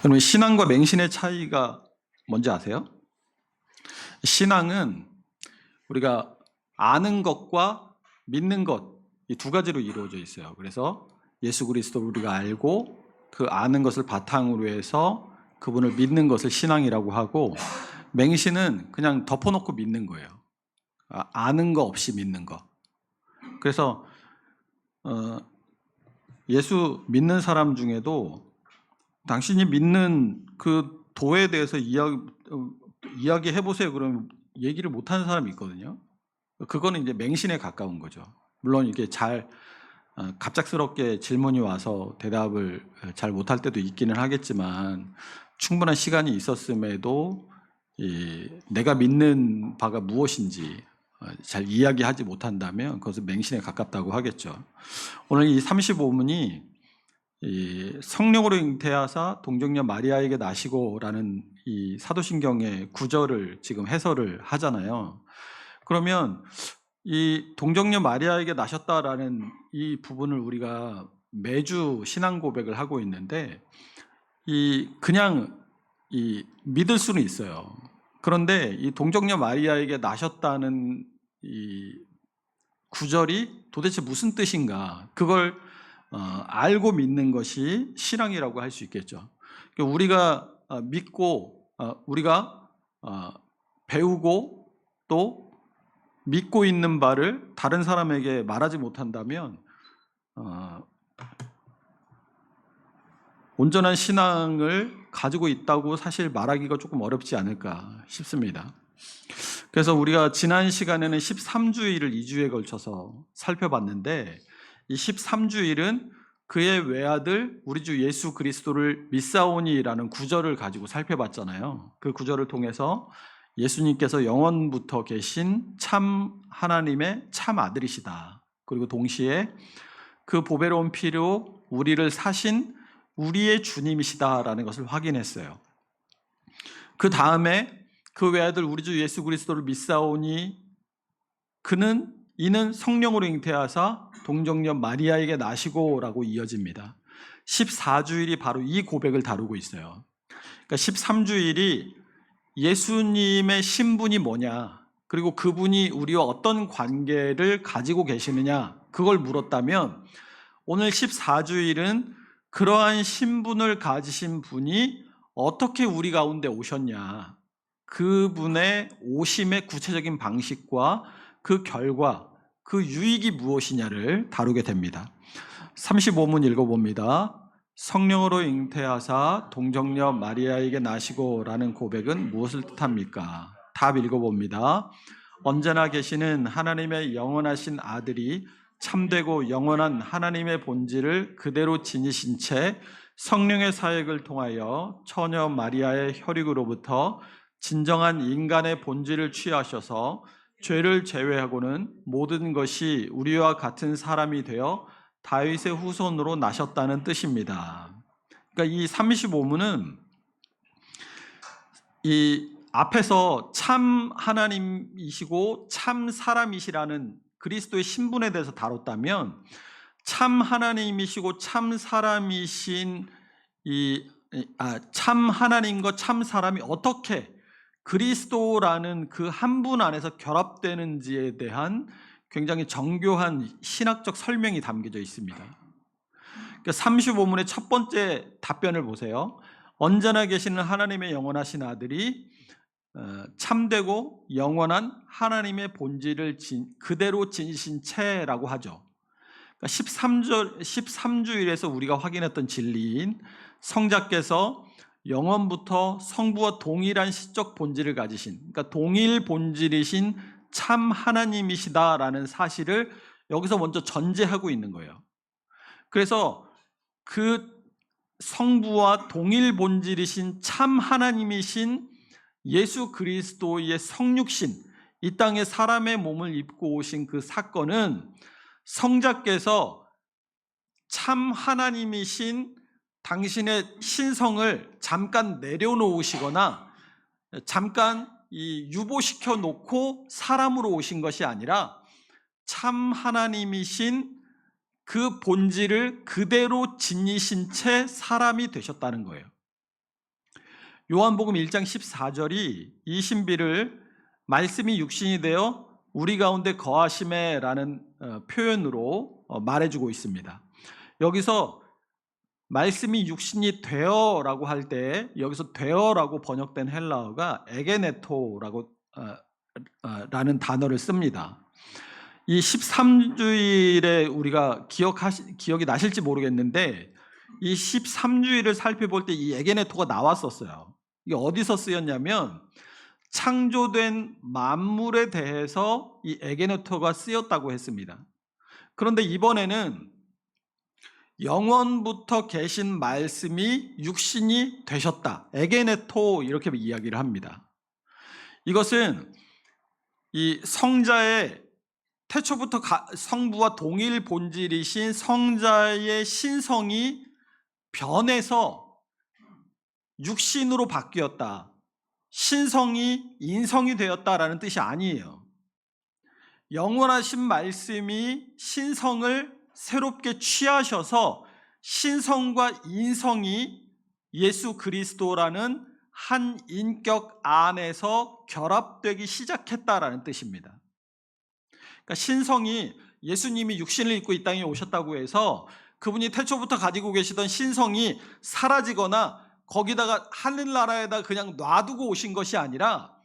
여러분, 신앙과 맹신의 차이가 뭔지 아세요? 신앙은 우리가 아는 것과 믿는 것, 이 두 가지로 이루어져 있어요. 그래서 예수 그리스도를 우리가 알고 그 아는 것을 바탕으로 해서 그분을 믿는 것을 신앙이라고 하고, 맹신은 그냥 덮어놓고 믿는 거예요. 아는 거 없이 믿는 거. 그래서 예수 믿는 사람 중에도 당신이 믿는 그 도에 대해서 이야기해 보세요. 그러면 얘기를 못하는 사람이 있거든요. 그거는 이제 맹신에 가까운 거죠. 물론 이게 갑작스럽게 질문이 와서 대답을 잘 못할 때도 있기는 하겠지만, 충분한 시간이 있었음에도 내가 믿는 바가 무엇인지 잘 이야기하지 못한다면 그것은 맹신에 가깝다고 하겠죠. 오늘 이 35문이 성령으로 잉태하사 동정녀 마리아에게 나시고라는 이 사도신경의 구절을 지금 해설을 하잖아요. 그러면 이 동정녀 마리아에게 나셨다라는 이 부분을 우리가 매주 신앙 고백을 하고 있는데, 그냥 믿을 수는 있어요. 그런데 이 동정녀 마리아에게 나셨다는 이 구절이 도대체 무슨 뜻인가, 그걸 알고 믿는 것이 신앙이라고 할 수 있겠죠. 우리가 믿고 우리가 배우고 또 믿고 있는 바를 다른 사람에게 말하지 못한다면 온전한 신앙을 가지고 있다고 사실 말하기가 조금 어렵지 않을까 싶습니다. 그래서 우리가 지난 시간에는 13주일을 2주에 걸쳐서 살펴봤는데, 이 13주일은 그의 외아들 우리 주 예수 그리스도를 믿사오니라는 구절을 가지고 살펴봤잖아요. 그 구절을 통해서 예수님께서 영원부터 계신 참 하나님의 참 아들이시다, 그리고 동시에 그 보배로운 피로 우리를 사신 우리의 주님이시다라는 것을 확인했어요. 그 다음에 그 외아들 우리 주 예수 그리스도를 믿사오니 이는 성령으로 잉태하사 동정녀 마리아에게 나시고라고 이어집니다. 14주일이 바로 이 고백을 다루고 있어요. 그러니까 13주일이 예수님의 신분이 뭐냐, 그리고 그분이 우리와 어떤 관계를 가지고 계시느냐, 그걸 물었다면, 오늘 14주일은 그러한 신분을 가지신 분이 어떻게 우리 가운데 오셨냐, 그분의 오심의 구체적인 방식과 그 결과, 그 유익이 무엇이냐를 다루게 됩니다. 35문 읽어봅니다. 성령으로 잉태하사 동정녀 마리아에게 나시고라는 고백은 무엇을 뜻합니까? 답 읽어봅니다. 언제나 계시는 하나님의 영원하신 아들이 참되고 영원한 하나님의 본질을 그대로 지니신 채 성령의 사역을 통하여 처녀 마리아의 혈육으로부터 진정한 인간의 본질을 취하셔서 죄를 제외하고는 모든 것이 우리와 같은 사람이 되어 다윗의 후손으로 나셨다는 뜻입니다. 그러니까 이 35문은 이 앞에서 참 하나님이시고 참 사람이시라는 그리스도의 신분에 대해서 다뤘다면, 참 하나님이시고 참 사람이신 참 하나님과 참 사람이 어떻게 그리스도라는 그 한 분 안에서 결합되는지에 대한 굉장히 정교한 신학적 설명이 담겨져 있습니다. 그러니까 35문의 첫 번째 답변을 보세요. 언제나 계시는 하나님의 영원하신 아들이 참되고 영원한 하나님의 본질을 그대로 지니신 채라고 하죠. 그러니까 13주일에서 우리가 확인했던 진리인 성자께서 영원부터 성부와 동일한 시적 본질을 가지신, 그러니까 동일 본질이신 참 하나님이시다라는 사실을 여기서 먼저 전제하고 있는 거예요. 그래서 그 성부와 동일 본질이신 참 하나님이신 예수 그리스도의 성육신, 이 땅에 사람의 몸을 입고 오신 그 사건은 성자께서 참 하나님이신 당신의 신성을 잠깐 내려놓으시거나 잠깐 유보시켜 놓고 사람으로 오신 것이 아니라, 참 하나님이신 그 본질을 그대로 지니신 채 사람이 되셨다는 거예요. 요한복음 1장 14절이 이 신비를 말씀이 육신이 되어 우리 가운데 거하심에라는 표현으로 말해주고 있습니다. 여기서 말씀이 육신이 되어라고 할 때 여기서 되어라고 번역된 헬라어가 에게네토라고 라는 단어를 씁니다. 이 13주일에 우리가 기억이 나실지 모르겠는데 이 13주일을 살펴볼 때 이 에게네토가 나왔었어요. 이게 어디서 쓰였냐면 창조된 만물에 대해서 이 에게네토가 쓰였다고 했습니다. 그런데 이번에는 영원부터 계신 말씀이 육신이 되셨다. 에게네토 이렇게 이야기를 합니다. 이것은 이 성자의 태초부터 성부와 동일 본질이신 성자의 신성이 변해서 육신으로 바뀌었다. 신성이 인성이 되었다라는 뜻이 아니에요. 영원하신 말씀이 신성을 새롭게 취하셔서 신성과 인성이 예수 그리스도라는 한 인격 안에서 결합되기 시작했다라는 뜻입니다. 그러니까 신성이 예수님이 육신을 입고 이 땅에 오셨다고 해서 그분이 태초부터 가지고 계시던 신성이 사라지거나 거기다가 하늘나라에다 그냥 놔두고 오신 것이 아니라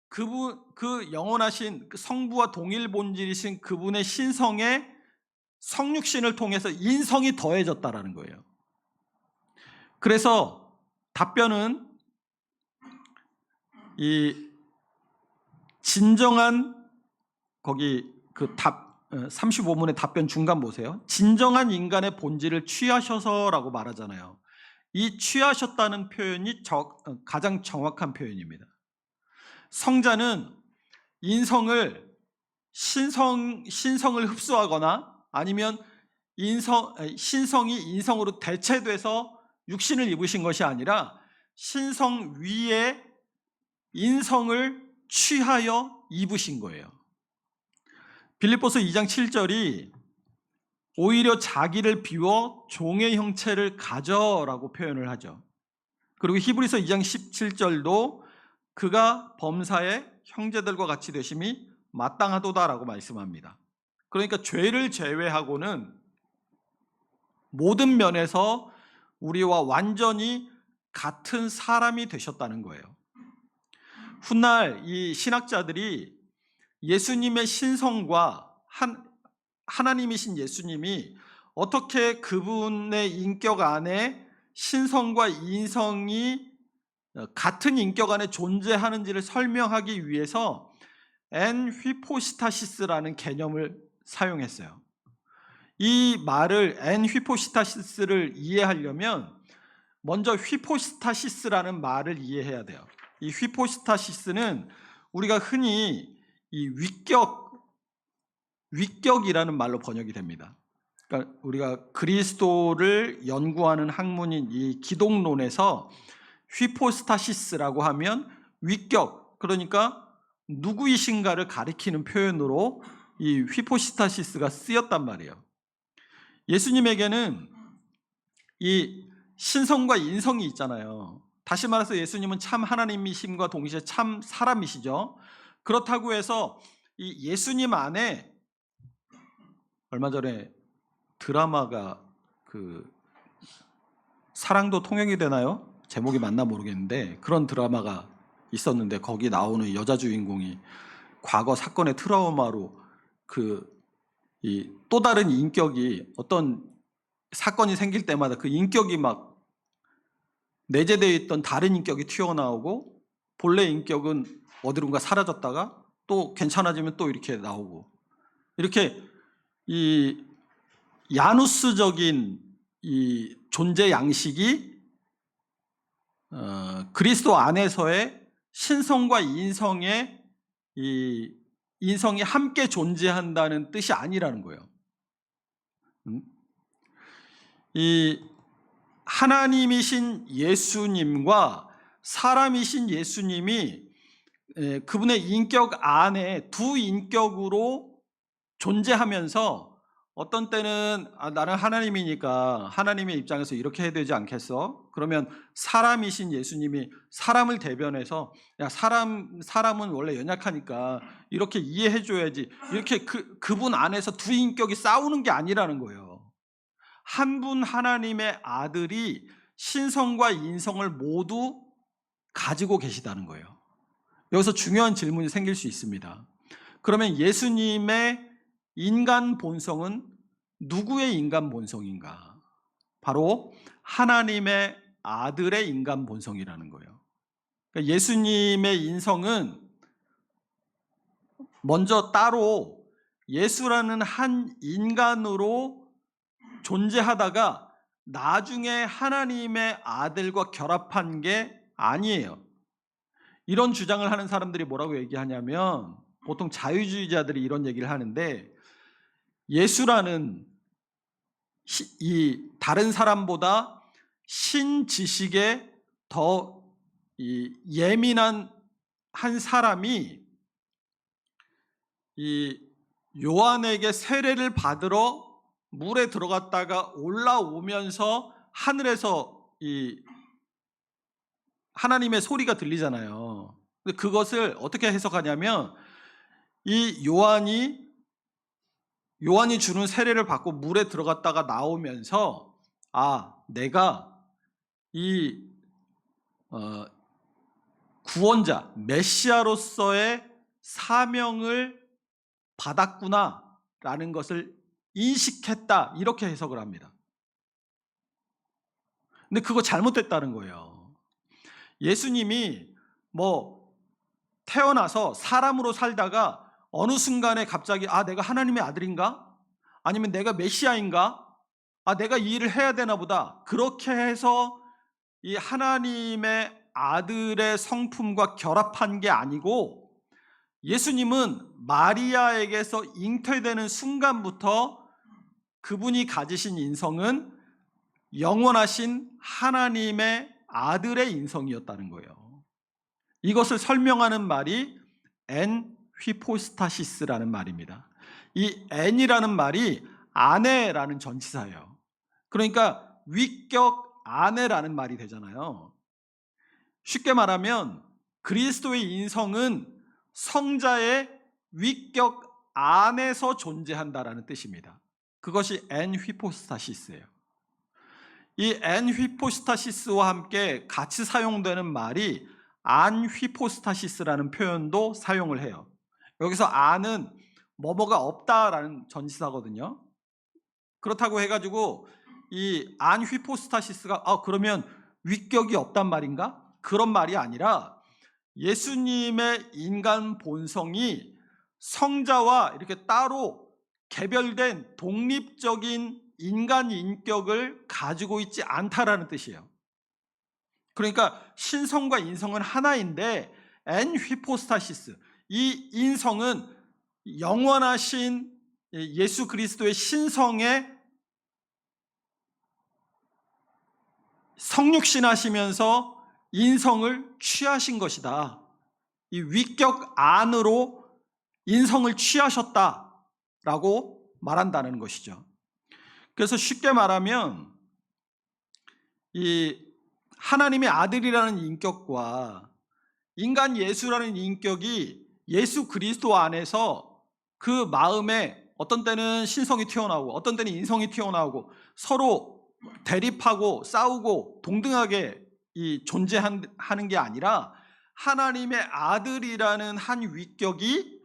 그 영원하신 성부와 동일 본질이신 그분의 신성에 성육신을 통해서 인성이 더해졌다라는 거예요. 그래서 답변은 이 진정한 거기 35문의 답변 중간 보세요. 진정한 인간의 본질을 취하셔서라고 말하잖아요. 이 취하셨다는 표현이 가장 정확한 표현입니다. 성자는 신성을 흡수하거나 아니면 신성이 인성으로 대체돼서 육신을 입으신 것이 아니라 신성 위에 인성을 취하여 입으신 거예요. 빌립보서 2장 7절이 오히려 자기를 비워 종의 형체를 가져라고 표현을 하죠. 그리고 히브리서 2장 17절도 그가 범사에 형제들과 같이 되심이 마땅하도다라고 말씀합니다. 그러니까 죄를 제외하고는 모든 면에서 우리와 완전히 같은 사람이 되셨다는 거예요. 훗날 이 신학자들이 예수님의 신성과 하나님이신 예수님이 어떻게 그분의 인격 안에 신성과 인성이 같은 인격 안에 존재하는지를 설명하기 위해서 엔휘포시타시스라는 개념을 사용했어요. 이 말을 엔휘포시타시스를 이해하려면 먼저 휘포시타시스라는 말을 이해해야 돼요. 이 휘포시타시스는 우리가 흔히 이 위격이라는 말로 번역이 됩니다. 그러니까 우리가 그리스도를 연구하는 학문인 이 기독론에서 휘포스타시스라고 하면 위격, 그러니까 누구이신가를 가리키는 표현으로 이 휘포스타시스가 쓰였단 말이에요. 예수님에게는 이 신성과 인성이 있잖아요. 다시 말해서 예수님은 참 하나님이심과 동시에 참 사람이시죠. 그렇다고 해서 이 예수님 안에 얼마 전에 드라마가 사랑도 통역이 되나요? 제목이 맞나 모르겠는데 그런 드라마가 있었는데 거기 나오는 여자 주인공이 과거 사건의 트라우마로 이 또 다른 인격이 어떤 사건이 생길 때마다 그 인격이 막 내재되어 있던 다른 인격이 튀어나오고 본래 인격은 어디론가 사라졌다가 또 괜찮아지면 또 이렇게 나오고 이렇게 이 야누스적인 이 존재 양식이 그리스도 안에서의 신성과 인성의 이 인성이 함께 존재한다는 뜻이 아니라는 거예요. 이 하나님이신 예수님과 사람이신 예수님이 그분의 인격 안에 두 인격으로 존재하면서 어떤 때는 나는 하나님이니까 하나님의 입장에서 이렇게 해야 되지 않겠어? 그러면 사람이신 예수님이 사람을 대변해서 야, 사람은 원래 연약하니까 이렇게 이해해 줘야지. 이렇게 그분 안에서 두 인격이 싸우는 게 아니라는 거예요. 한 분 하나님의 아들이 신성과 인성을 모두 가지고 계시다는 거예요. 여기서 중요한 질문이 생길 수 있습니다. 그러면 예수님의 인간 본성은 누구의 인간 본성인가? 바로 하나님의 아들의 인간 본성이라는 거예요. 그러니까 예수님의 인성은 먼저 따로 예수라는 한 인간으로 존재하다가 나중에 하나님의 아들과 결합한 게 아니에요. 이런 주장을 하는 사람들이 뭐라고 얘기하냐면 보통 자유주의자들이 이런 얘기를 하는데 예수라는 이 다른 사람보다 신지식에 더 예민한 한 사람이 이 요한에게 세례를 받으러 물에 들어갔다가 올라오면서 하늘에서 이 하나님의 소리가 들리잖아요. 근데 그것을 어떻게 해석하냐면 이 요한이 주는 세례를 받고 물에 들어갔다가 나오면서 내가 이 구원자 메시아로서의 사명을 받았구나라는 것을 인식했다, 이렇게 해석을 합니다. 근데 그거 잘못됐다는 거예요. 예수님이 태어나서 사람으로 살다가 어느 순간에 갑자기 내가 하나님의 아들인가? 아니면 내가 메시아인가? 내가 이 일을 해야 되나 보다. 그렇게 해서 이 하나님의 아들의 성품과 결합한 게 아니고 예수님은 마리아에게서 잉태되는 순간부터 그분이 가지신 인성은 영원하신 하나님의 아들의 인성이었다는 거예요. 이것을 설명하는 말이 엔 휘포스타시스라는 말입니다. 이 엔이라는 말이 아내라는 전치사예요. 그러니까 위격 아내라는 말이 되잖아요. 쉽게 말하면 그리스도의 인성은 성자의 위격 안에서 존재한다라는 뜻입니다. 그것이 엔 휘포스타시스예요. 이 엔 휘포스타시스와 함께 같이 사용되는 말이 안 휘포스타시스라는 표현도 사용을 해요. 여기서 안은 뭐뭐가 없다라는 전치사거든요. 그렇다고 해가지고 이 안 휘포스타시스가 그러면 위격이 없단 말인가? 그런 말이 아니라 예수님의 인간 본성이 성자와 이렇게 따로 개별된 독립적인 인간 인격을 가지고 있지 않다라는 뜻이에요. 그러니까 신성과 인성은 하나인데 엔 휘포스타시스, 이 인성은 영원하신 예수 그리스도의 신성에 성육신하시면서 인성을 취하신 것이다. 이 위격 안으로 인성을 취하셨다라고 말한다는 것이죠. 그래서 쉽게 말하면 이 하나님의 아들이라는 인격과 인간 예수라는 인격이 예수 그리스도 안에서 그 마음에 어떤 때는 신성이 튀어나오고 어떤 때는 인성이 튀어나오고 서로 대립하고 싸우고 동등하게 존재하는 게 아니라 하나님의 아들이라는 한 위격이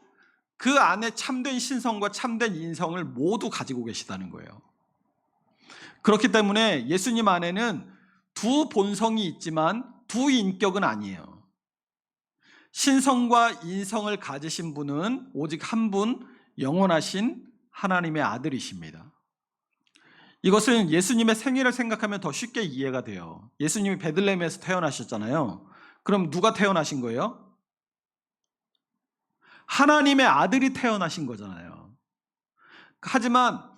그 안에 참된 신성과 참된 인성을 모두 가지고 계시다는 거예요. 그렇기 때문에 예수님 안에는 두 본성이 있지만 두 인격은 아니에요. 신성과 인성을 가지신 분은 오직 한 분, 영원하신 하나님의 아들이십니다. 이것은 예수님의 생일을 생각하면 더 쉽게 이해가 돼요. 예수님이 베들레헴에서 태어나셨잖아요. 그럼 누가 태어나신 거예요? 하나님의 아들이 태어나신 거잖아요. 하지만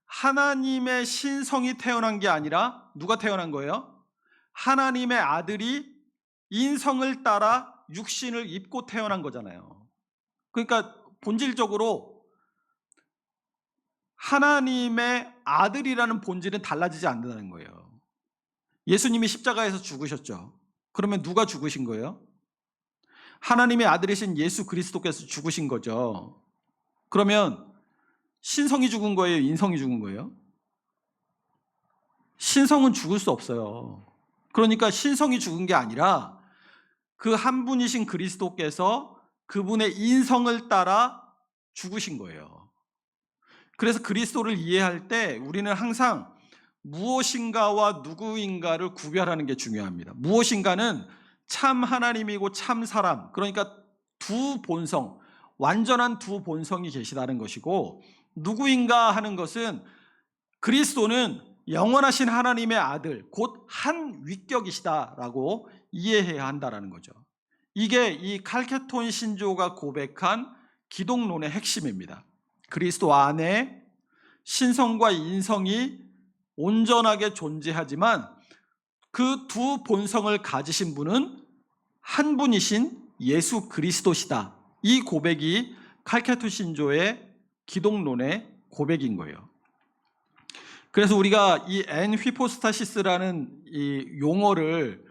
하나님의 신성이 태어난 게 아니라 누가 태어난 거예요? 하나님의 아들이 인성을 따라 육신을 입고 태어난 거잖아요. 그러니까 본질적으로 하나님의 아들이라는 본질은 달라지지 않는다는 거예요. 예수님이 십자가에서 죽으셨죠. 그러면 누가 죽으신 거예요? 하나님의 아들이신 예수 그리스도께서 죽으신 거죠. 그러면 신성이 죽은 거예요? 인성이 죽은 거예요? 신성은 죽을 수 없어요. 그러니까 신성이 죽은 게 아니라 그 한 분이신 그리스도께서 그분의 인성을 따라 죽으신 거예요. 그래서 그리스도를 이해할 때 우리는 항상 무엇인가와 누구인가를 구별하는 게 중요합니다. 무엇인가는 참 하나님이고 참 사람, 그러니까 두 본성, 완전한 두 본성이 계시다는 것이고, 누구인가 하는 것은 그리스도는 영원하신 하나님의 아들, 곧 한 위격이시다라고 이해해야 한다는 거죠. 이게 이 칼케톤 신조가 고백한 기독론의 핵심입니다. 그리스도 안에 신성과 인성이 온전하게 존재하지만 그 두 본성을 가지신 분은 한 분이신 예수 그리스도시다. 이 고백이 칼케톤 신조의 기독론의 고백인 거예요. 그래서 우리가 이 엔 휘포스타시스라는 이 용어를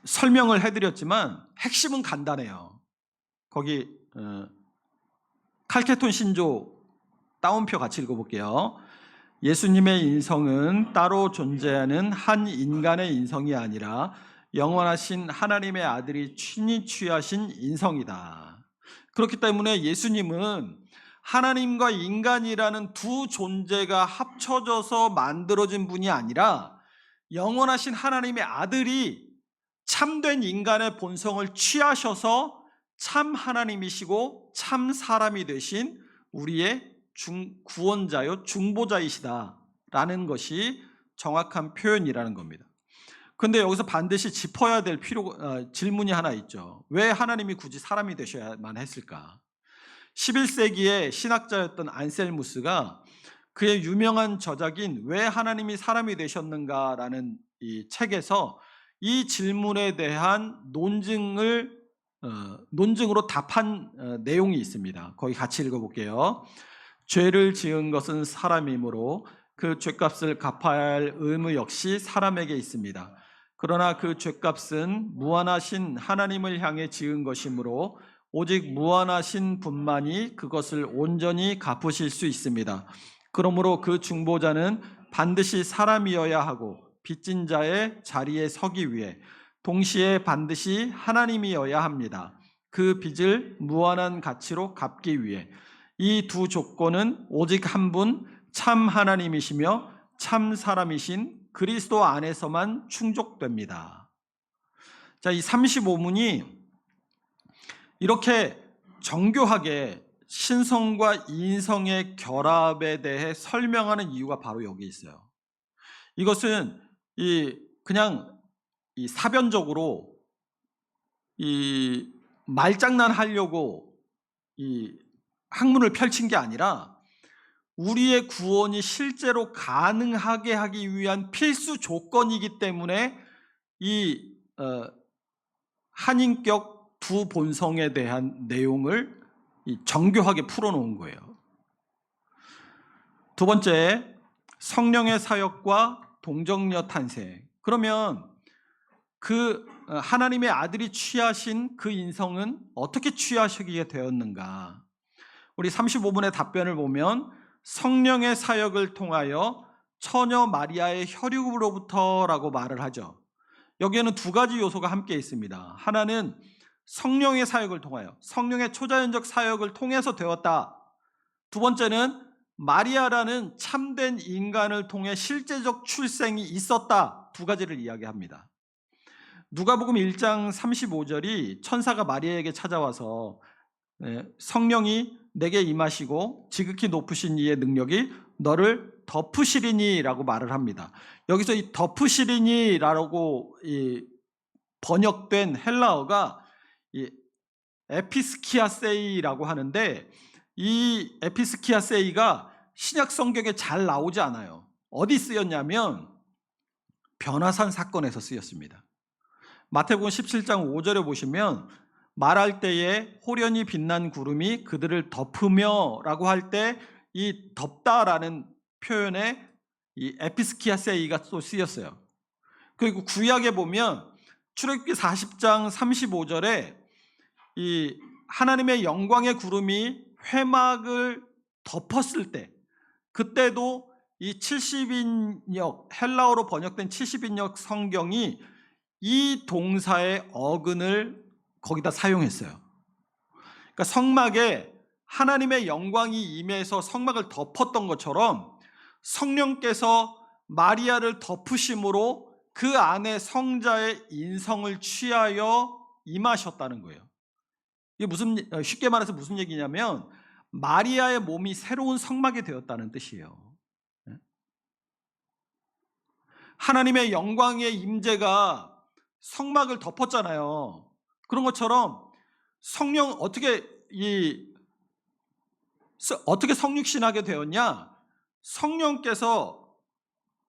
설명을 해드렸지만 핵심은 간단해요. 거기 칼케톤 신조 따옴표 같이 읽어볼게요. 예수님의 인성은 따로 존재하는 한 인간의 인성이 아니라 영원하신 하나님의 아들이 친히 취하신 인성이다. 그렇기 때문에 예수님은 하나님과 인간이라는 두 존재가 합쳐져서 만들어진 분이 아니라 영원하신 하나님의 아들이 참된 인간의 본성을 취하셔서 참 하나님이시고 참 사람이 되신 우리의 구원자요 중보자이시다라는 것이 정확한 표현이라는 겁니다. 그런데 여기서 반드시 짚어야 될 질문이 하나 있죠. 왜 하나님이 굳이 사람이 되셔야만 했을까? 11세기의 신학자였던 안셀무스가 그의 유명한 저작인 왜 하나님이 사람이 되셨는가라는 이 책에서 이 질문에 대한 논증으로 답한 내용이 있습니다. 거기 같이 읽어볼게요. 죄를 지은 것은 사람이므로 그 죄값을 갚아야 할 의무 역시 사람에게 있습니다. 그러나 그 죄값은 무한하신 하나님을 향해 지은 것이므로 오직 무한하신 분만이 그것을 온전히 갚으실 수 있습니다. 그러므로 그 중보자는 반드시 사람이어야 하고 빚진 자의 자리에 서기 위해 동시에 반드시 하나님이어야 합니다. 그 빚을 무한한 가치로 갚기 위해 이 두 조건은 오직 한 분 참 하나님이시며 참 사람이신 그리스도 안에서만 충족됩니다. 자, 이 35문이 이렇게 정교하게 신성과 인성의 결합에 대해 설명하는 이유가 바로 여기 있어요. 이것은 그냥 사변적으로 말장난 하려고 학문을 펼친 게 아니라 우리의 구원이 실제로 가능하게 하기 위한 필수 조건이기 때문에 한인격 두 본성에 대한 내용을 정교하게 풀어놓은 거예요. 두 번째, 성령의 사역과 동정녀 탄생. 그러면 그 하나님의 아들이 취하신 그 인성은 어떻게 취하시게 되었는가? 우리 35분의 답변을 보면 성령의 사역을 통하여 처녀 마리아의 혈육으로부터라고 말을 하죠. 여기에는 두 가지 요소가 함께 있습니다. 하나는 성령의 사역을 통하여, 성령의 초자연적 사역을 통해서 되었다. 두 번째는 마리아라는 참된 인간을 통해 실제적 출생이 있었다. 두 가지를 이야기합니다. 누가복음 1장 35절이 천사가 마리아에게 찾아와서 성령이 내게 임하시고 지극히 높으신 이의 능력이 너를 덮으시리니 라고 말을 합니다. 여기서 이 덮으시리니 라고 번역된 헬라어가 에피스키아세이라고 하는데, 이 에피스키아세이가 신약 성경에 잘 나오지 않아요. 어디 쓰였냐면 변화산 사건에서 쓰였습니다. 마태복음 17장 5절에 보시면 말할 때에 호련히 빛난 구름이 그들을 덮으며 라고 할 때 이 덮다라는 표현에 이 에피스키아세이가 또 쓰였어요. 그리고 구약에 보면 출애굽기 40장 35절에 이 하나님의 영광의 구름이 회막을 덮었을 때, 그때도 이 70인역, 헬라어로 번역된 70인역 성경이 이 동사의 어근을 거기다 사용했어요. 그러니까 성막에 하나님의 영광이 임해서 성막을 덮었던 것처럼 성령께서 마리아를 덮으심으로 그 안에 성자의 인성을 취하여 임하셨다는 거예요. 이게 쉽게 말해서 무슨 얘기냐면 마리아의 몸이 새로운 성막이 되었다는 뜻이에요. 하나님의 영광의 임재가 성막을 덮었잖아요. 그런 것처럼 성령 어떻게 성육신하게 되었냐? 성령께서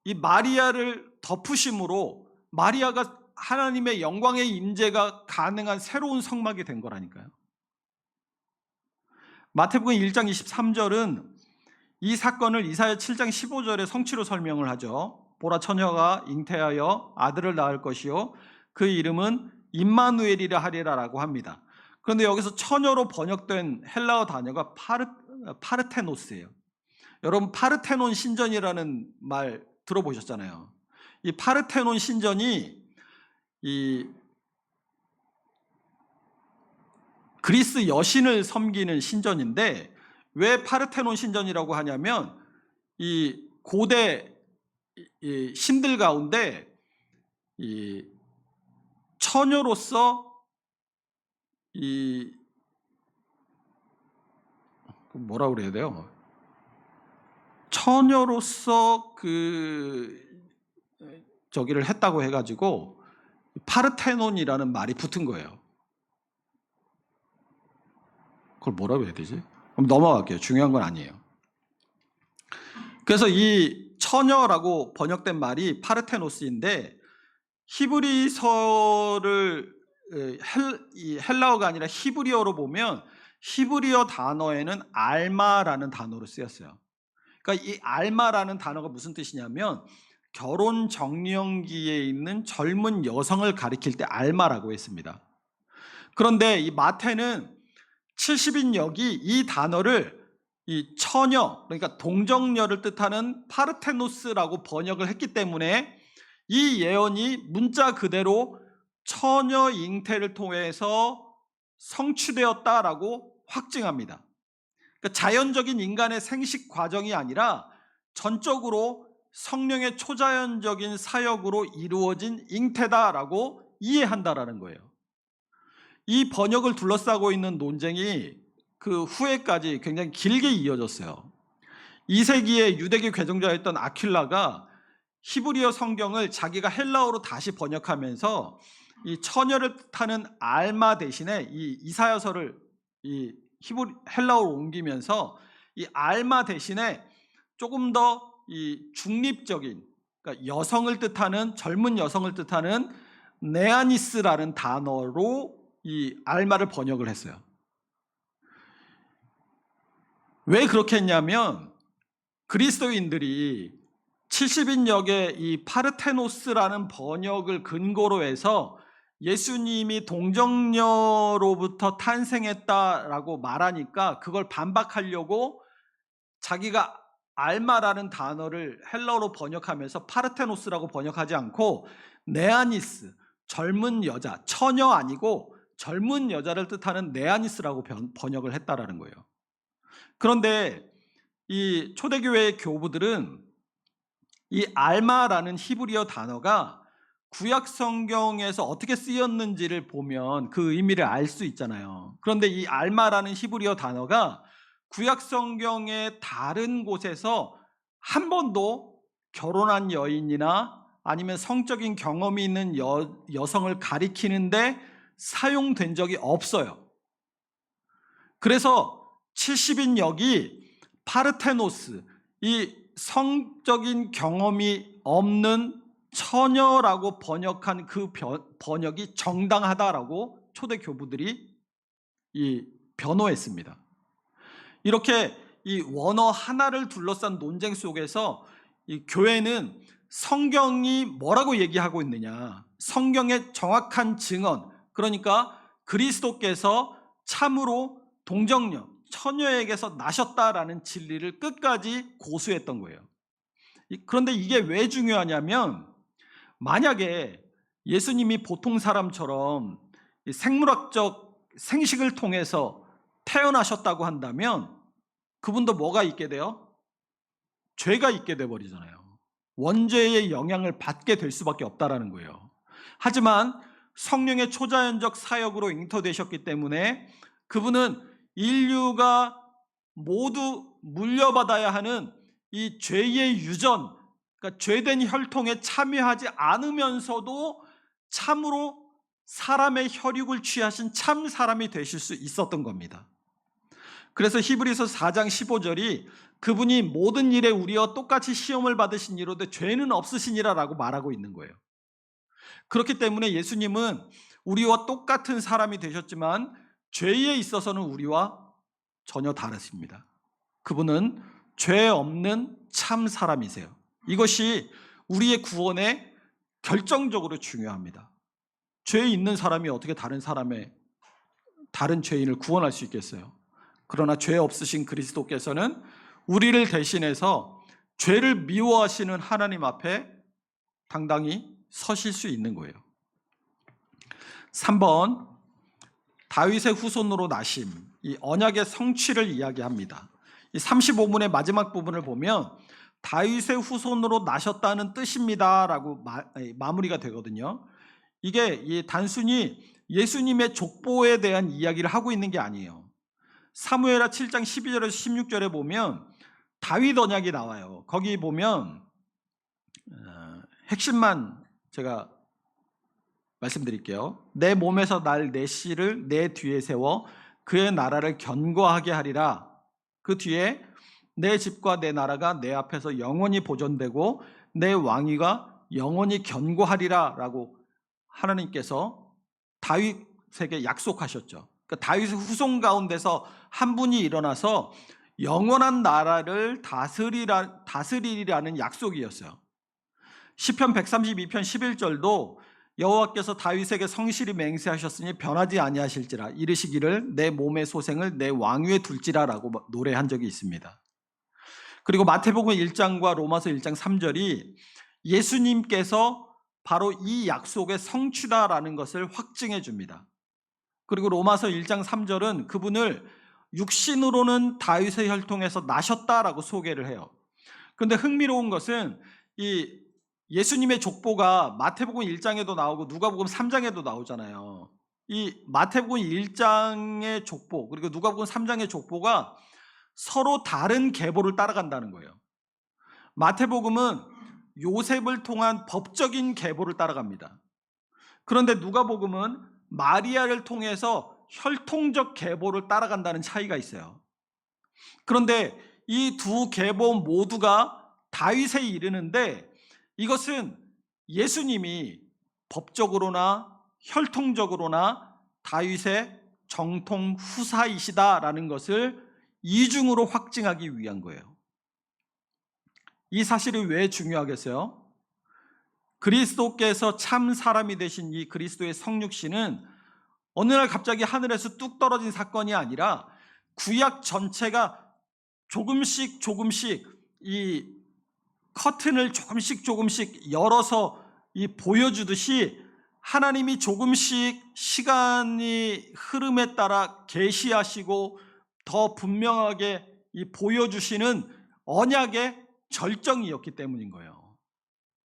이 마리아를 덮으심으로 마리아가 하나님의 영광의 임재가 가능한 새로운 성막이 된 거라니까요. 마태복음 1장 23절은 이 사건을 이사야 7장 15절에 성취로 설명을 하죠. 보라, 처녀가 잉태하여 아들을 낳을 것이요 그 이름은 임마누엘이라 하리라라고 합니다. 그런데 여기서 처녀로 번역된 헬라어 단어가 파르테노스예요. 여러분, 파르테논 신전이라는 말 들어보셨잖아요. 이 파르테논 신전이 이 그리스 여신을 섬기는 신전인데, 왜 파르테논 신전이라고 하냐면 이 고대 신들 가운데 이 처녀로서 이 뭐라 그래야 돼요? 처녀로서 저기를 했다고 해가지고 파르테논이라는 말이 붙은 거예요. 그걸 뭐라고 해야 되지? 그럼 넘어갈게요. 중요한 건 아니에요. 그래서 이 처녀라고 번역된 말이 파르테노스인데, 히브리서를 헬라어가 아니라 히브리어로 보면 히브리어 단어에는 알마라는 단어로 쓰였어요. 그러니까 이 알마라는 단어가 무슨 뜻이냐면 결혼 정년기에 있는 젊은 여성을 가리킬 때 알마라고 했습니다. 그런데 이 마태는 70인역이 이 단어를 이 처녀, 그러니까 동정녀를 뜻하는 파르테노스라고 번역을 했기 때문에 이 예언이 문자 그대로 처녀 잉태를 통해서 성취되었다라고 확증합니다. 그러니까 자연적인 인간의 생식 과정이 아니라 전적으로 성령의 초자연적인 사역으로 이루어진 잉태다라고 이해한다라는 거예요. 이 번역을 둘러싸고 있는 논쟁이 그 후에까지 굉장히 길게 이어졌어요. 2세기에 유대교 개종자였던 아퀴라가 히브리어 성경을 자기가 헬라어로 다시 번역하면서 이 처녀를 뜻하는 알마 대신에 이 이사야서를 이 헬라어로 옮기면서 이 알마 대신에 조금 더 이 중립적인, 그러니까 여성을 뜻하는, 젊은 여성을 뜻하는 네아니스라는 단어로 이 알마를 번역을 했어요. 왜 그렇게 했냐면 그리스도인들이 70인역의 이 파르테노스라는 번역을 근거로 해서 예수님이 동정녀로부터 탄생했다라고 말하니까 그걸 반박하려고 자기가 알마라는 단어를 헬라어로 번역하면서 파르테노스라고 번역하지 않고 네아니스, 젊은 여자, 처녀 아니고 젊은 여자를 뜻하는 네아니스라고 번역을 했다라는 거예요. 그런데 이 초대교회의 교부들은 이 알마라는 히브리어 단어가 구약 성경에서 어떻게 쓰였는지를 보면 그 의미를 알 수 있잖아요. 그런데 이 알마라는 히브리어 단어가 구약 성경의 다른 곳에서 한 번도 결혼한 여인이나 아니면 성적인 경험이 있는 여성을 가리키는데 사용된 적이 없어요. 그래서 70인역이 파르테노스, 이 성적인 경험이 없는 처녀라고 번역한 그 번역이 정당하다라고 초대 교부들이 변호했습니다. 이렇게 이 원어 하나를 둘러싼 논쟁 속에서 이 교회는 성경이 뭐라고 얘기하고 있느냐, 성경의 정확한 증언, 그러니까 그리스도께서 참으로 동정녀, 처녀에게서 나셨다라는 진리를 끝까지 고수했던 거예요. 그런데 이게 왜 중요하냐면, 만약에 예수님이 보통 사람처럼 생물학적 생식을 통해서 태어나셨다고 한다면 그분도 뭐가 있게 돼요? 죄가 있게 돼버리잖아요. 원죄의 영향을 받게 될 수밖에 없다라는 거예요. 하지만 성령의 초자연적 사역으로 잉터되셨기 때문에 그분은 인류가 모두 물려받아야 하는 이 죄의 유전, 그러니까 죄된 혈통에 참여하지 않으면서도 참으로 사람의 혈육을 취하신 참 사람이 되실 수 있었던 겁니다. 그래서 히브리서 4장 15절이 그분이 모든 일에 우리와 똑같이 시험을 받으신 이로되 죄는 없으시니라라고 말하고 있는 거예요. 그렇기 때문에 예수님은 우리와 똑같은 사람이 되셨지만 죄에 있어서는 우리와 전혀 다르십니다. 그분은 죄 없는 참 사람이세요. 이것이 우리의 구원에 결정적으로 중요합니다. 죄 있는 사람이 어떻게 다른 죄인을 구원할 수 있겠어요? 그러나 죄 없으신 그리스도께서는 우리를 대신해서 죄를 미워하시는 하나님 앞에 당당히 서실 수 있는 거예요. 3번, 다윗의 후손으로 나심, 이 언약의 성취를 이야기합니다. 이 35문의 마지막 부분을 보면 다윗의 후손으로 나셨다는 뜻입니다 라고 마무리가 되거든요. 이게 단순히 예수님의 족보에 대한 이야기를 하고 있는 게 아니에요. 사무엘하 7장 12절에서 16절에 보면 다윗 언약이 나와요. 거기 보면 핵심만 제가 말씀드릴게요. 내 몸에서 날 내 씨를 내 뒤에 세워 그의 나라를 견고하게 하리라. 그 뒤에 내 집과 내 나라가 내 앞에서 영원히 보존되고 내 왕위가 영원히 견고하리라 라고 하나님께서 다윗에게 약속하셨죠. 그러니까 다윗의 후손 가운데서 한 분이 일어나서 영원한 나라를 다스리리라는 약속이었어요. 시편 132편 11절도 여호와께서 다윗에게 성실히 맹세하셨으니 변하지 아니하실지라 이르시기를 내 몸의 소생을 내 왕위에 둘지라 라고 노래한 적이 있습니다. 그리고 마태복음 1장과 로마서 1장 3절이 예수님께서 바로 이 약속의 성취다라는 것을 확증해 줍니다. 그리고 로마서 1장 3절은 그분을 육신으로는 다윗의 혈통에서 나셨다라고 소개를 해요. 그런데 흥미로운 것은 이 예수님의 족보가 마태복음 1장에도 나오고 누가복음 3장에도 나오잖아요. 이 마태복음 1장의 족보 그리고 누가복음 3장의 족보가 서로 다른 계보를 따라간다는 거예요. 마태복음은 요셉을 통한 법적인 계보를 따라갑니다. 그런데 누가복음은 마리아를 통해서 혈통적 계보를 따라간다는 차이가 있어요. 그런데 이 두 계보 모두가 다윗에 이르는데 이것은 예수님이 법적으로나 혈통적으로나 다윗의 정통 후사이시다라는 것을 이중으로 확증하기 위한 거예요. 이 사실이 왜 중요하겠어요? 그리스도께서 참 사람이 되신 이 그리스도의 성육신은 어느 날 갑자기 하늘에서 뚝 떨어진 사건이 아니라 구약 전체가 조금씩 이 커튼을 조금씩 열어서 보여주듯이 하나님이 조금씩 시간이 흐름에 따라 계시하시고 더 분명하게 보여주시는 언약의 절정이었기 때문인 거예요.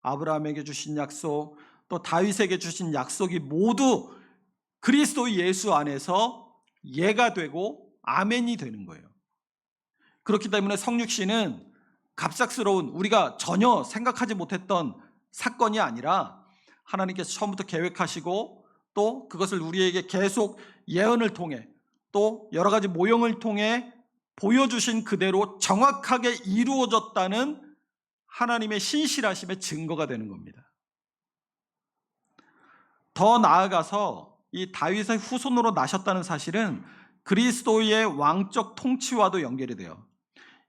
아브라함에게 주신 약속, 또 다윗에게 주신 약속이 모두 그리스도 예수 안에서 예가 되고 아멘이 되는 거예요. 그렇기 때문에 성육신은 갑작스러운 우리가 전혀 생각하지 못했던 사건이 아니라 하나님께서 처음부터 계획하시고 또 그것을 우리에게 계속 예언을 통해 또 여러 가지 모형을 통해 보여주신 그대로 정확하게 이루어졌다는 하나님의 신실하심의 증거가 되는 겁니다. 더 나아가서 이 다윗의 후손으로 나셨다는 사실은 그리스도의 왕적 통치와도 연결이 돼요.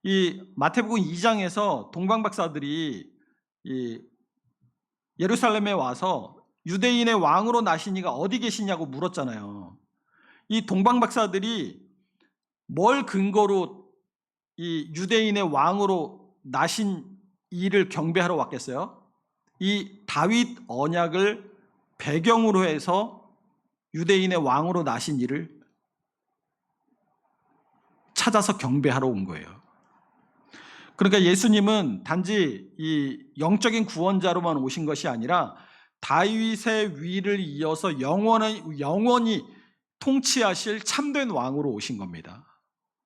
이 마태복음 2장에서 동방박사들이 이 예루살렘에 와서 유대인의 왕으로 나신 이가 어디 계시냐고 물었잖아요. 이 동방박사들이 뭘 근거로 이 유대인의 왕으로 나신 이를 경배하러 왔겠어요? 이 다윗 언약을 배경으로 해서 유대인의 왕으로 나신 이를 찾아서 경배하러 온 거예요. 그러니까 예수님은 단지 이 영적인 구원자로만 오신 것이 아니라 다윗의 위를 이어서 영원히 통치하실 참된 왕으로 오신 겁니다.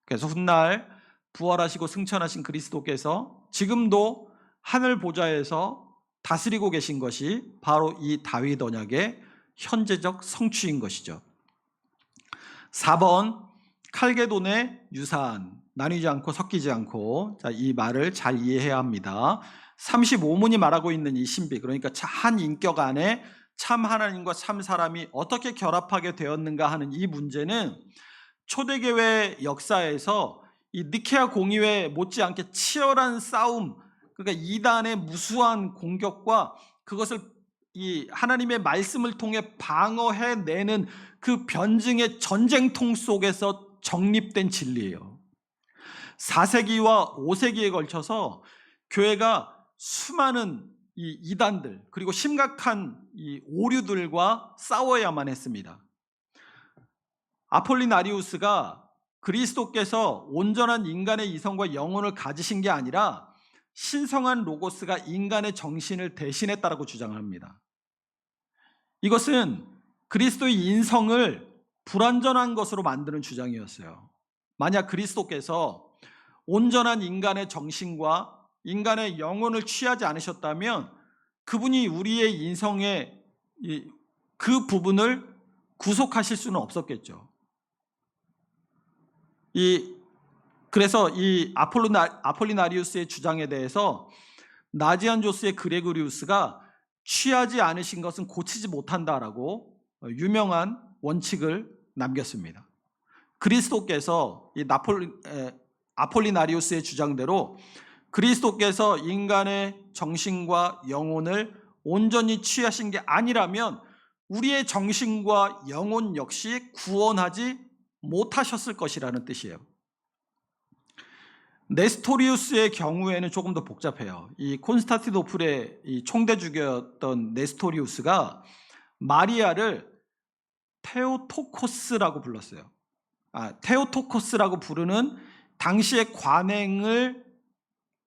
그래서 훗날 부활하시고 승천하신 그리스도께서 지금도 하늘 보좌에서 다스리고 계신 것이 바로 이 다윗 언약의 현재적 성취인 것이죠. 4번 칼게돈의 유산, 나뉘지 않고 섞이지 않고. 자, 이 말을 잘 이해해야 합니다. 35문이 말하고 있는 이 신비, 그러니까 한 인격 안에 참 하나님과 참 사람이 어떻게 결합하게 되었는가 하는 이 문제는 초대교회 역사에서 이 니케아 공의회 못지않게 치열한 싸움, 그러니까 이단의 무수한 공격과 그것을 이 하나님의 말씀을 통해 방어해내는 그 변증의 전쟁통 속에서 정립된 진리예요. 4세기와 5세기에 걸쳐서 교회가 수많은 이 이단들 그리고 심각한 이 오류들과 싸워야만 했습니다. 아폴리나리우스가 그리스도께서 온전한 인간의 이성과 영혼을 가지신 게 아니라 신성한 로고스가 인간의 정신을 대신했다라고 주장합니다. 이것은 그리스도의 인성을 불완전한 것으로 만드는 주장이었어요. 만약 그리스도께서 온전한 인간의 정신과 인간의 영혼을 취하지 않으셨다면 그분이 우리의 인성의 그 부분을 구속하실 수는 없었겠죠. 그래서 이 아폴리나리우스의 주장에 대해서 나지안조스의 그레고리우스가 취하지 않으신 것은 고치지 못한다라고 유명한 원칙을 남겼습니다. 그리스도께서 이 아폴리나리우스의 주장대로 그리스도께서 인간의 정신과 영혼을 온전히 취하신 게 아니라면 우리의 정신과 영혼 역시 구원하지 못하셨을 것이라는 뜻이에요. 네스토리우스의 경우에는 조금 더 복잡해요. 이 콘스탄티노플의 이 총대주교였던 네스토리우스가 마리아를 테오토코스라고 불렀어요. 테오토코스라고 부르는 당시의 관행을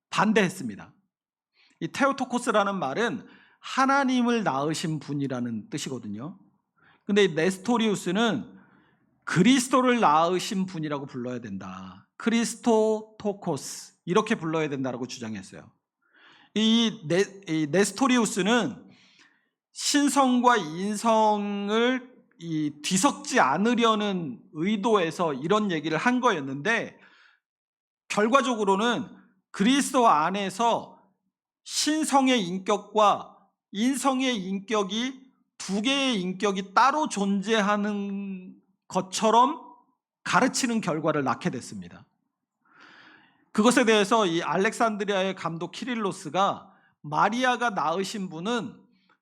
반대했습니다. 이 테오토코스라는 말은 하나님을 낳으신 분이라는 뜻이거든요. 근데 네스토리우스는 그리스도를 낳으신 분이라고 불러야 된다. 크리스토토코스 이렇게 불러야 된다고 주장했어요. 이 네스토리우스는 신성과 인성을 뒤섞지 않으려는 의도에서 이런 얘기를 한 거였는데 결과적으로는 그리스도 안에서 신성의 인격과 인성의 인격이 두 개의 인격이 따로 존재하는 것처럼 가르치는 결과를 낳게 됐습니다. 그것에 대해서 이 알렉산드리아의 감독 키릴로스가 마리아가 낳으신 분은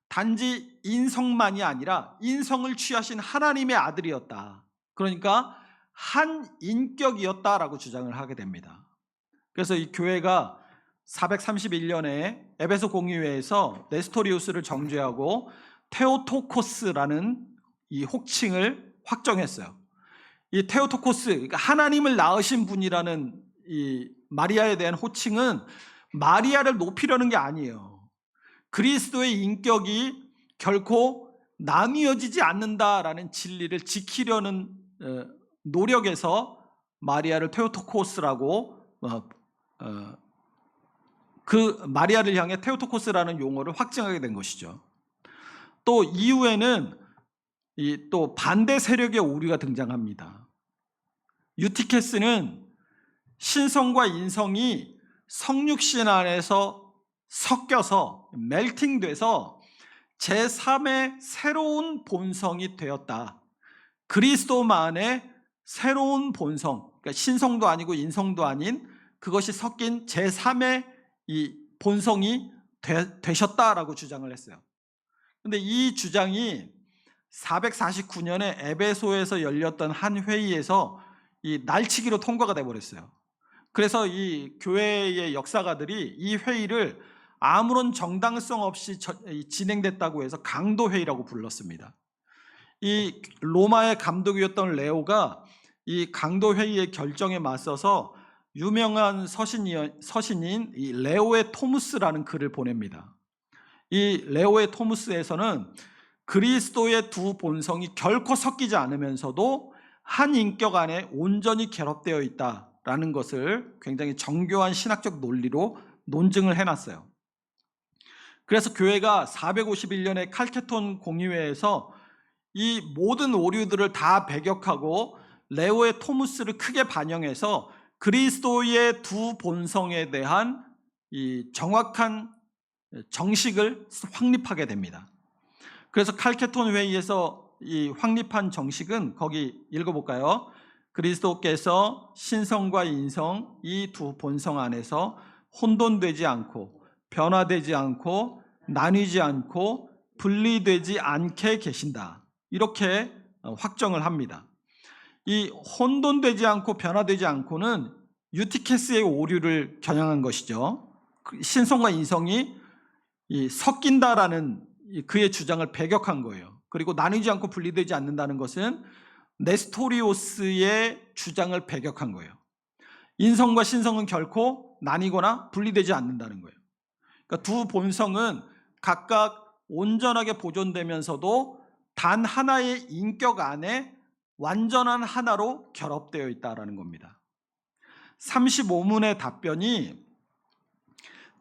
단지 인성만이 아니라 인성을 취하신 하나님의 아들이었다. 그러니까 한 인격이었다라고 주장을 하게 됩니다. 그래서 이 교회가 431년에 에베소 공의회에서 네스토리우스를 정죄하고 테오토코스라는 이 호칭을 확정했어요. 이 테오토코스, 그러니까 하나님을 낳으신 분이라는 이 마리아에 대한 호칭은 마리아를 높이려는 게 아니에요. 그리스도의 인격이 결코 나뉘어지지 않는다라는 진리를 지키려는 노력에서 마리아를 테오토코스라고 그 마리아를 향해 테오토코스라는 용어를 확증하게 된 것이죠. 또 이후에는 또 반대 세력의 오류가 등장합니다. 유티케스는 신성과 인성이 성육신 안에서 섞여서 멜팅돼서 제3의 새로운 본성이 되었다. 그리스도만의 새로운 본성, 그러니까 신성도 아니고 인성도 아닌 그것이 섞인 제3의 이 본성이 되셨다라고 주장을 했어요. 근데 이 주장이 449년에 에베소에서 열렸던 한 회의에서 이 날치기로 통과가 돼 버렸어요. 그래서 이 교회의 역사가들이 이 회의를 아무런 정당성 없이 진행됐다고 해서 강도 회의라고 불렀습니다. 이 로마의 감독이었던 레오가 이 강도 회의의 결정에 맞서서 유명한 서신인 이 레오의 토무스라는 글을 보냅니다. 이 레오의 토무스에서는 그리스도의 두 본성이 결코 섞이지 않으면서도 한 인격 안에 온전히 결합되어 있다라는 것을 굉장히 정교한 신학적 논리로 논증을 해놨어요. 그래서 교회가 451년에 칼케톤 공의회에서 이 모든 오류들을 다 배격하고 레오의 토무스를 크게 반영해서 그리스도의 두 본성에 대한 이 정확한 정식을 확립하게 됩니다. 그래서 칼케톤 회의에서 이 확립한 정식은 거기 읽어볼까요? 그리스도께서 신성과 인성 이 두 본성 안에서 혼돈되지 않고 변화되지 않고 나뉘지 않고 분리되지 않게 계신다. 이렇게 확정을 합니다. 이 혼돈되지 않고 변화되지 않고는 유티케스의 오류를 겨냥한 것이죠. 신성과 인성이 섞인다라는 그의 주장을 배격한 거예요. 그리고 나뉘지 않고 분리되지 않는다는 것은 네스토리오스의 주장을 배격한 거예요. 인성과 신성은 결코 나뉘거나 분리되지 않는다는 거예요. 그러니까 두 본성은 각각 온전하게 보존되면서도 단 하나의 인격 안에 완전한 하나로 결합되어 있다는 겁니다. 35문의 답변이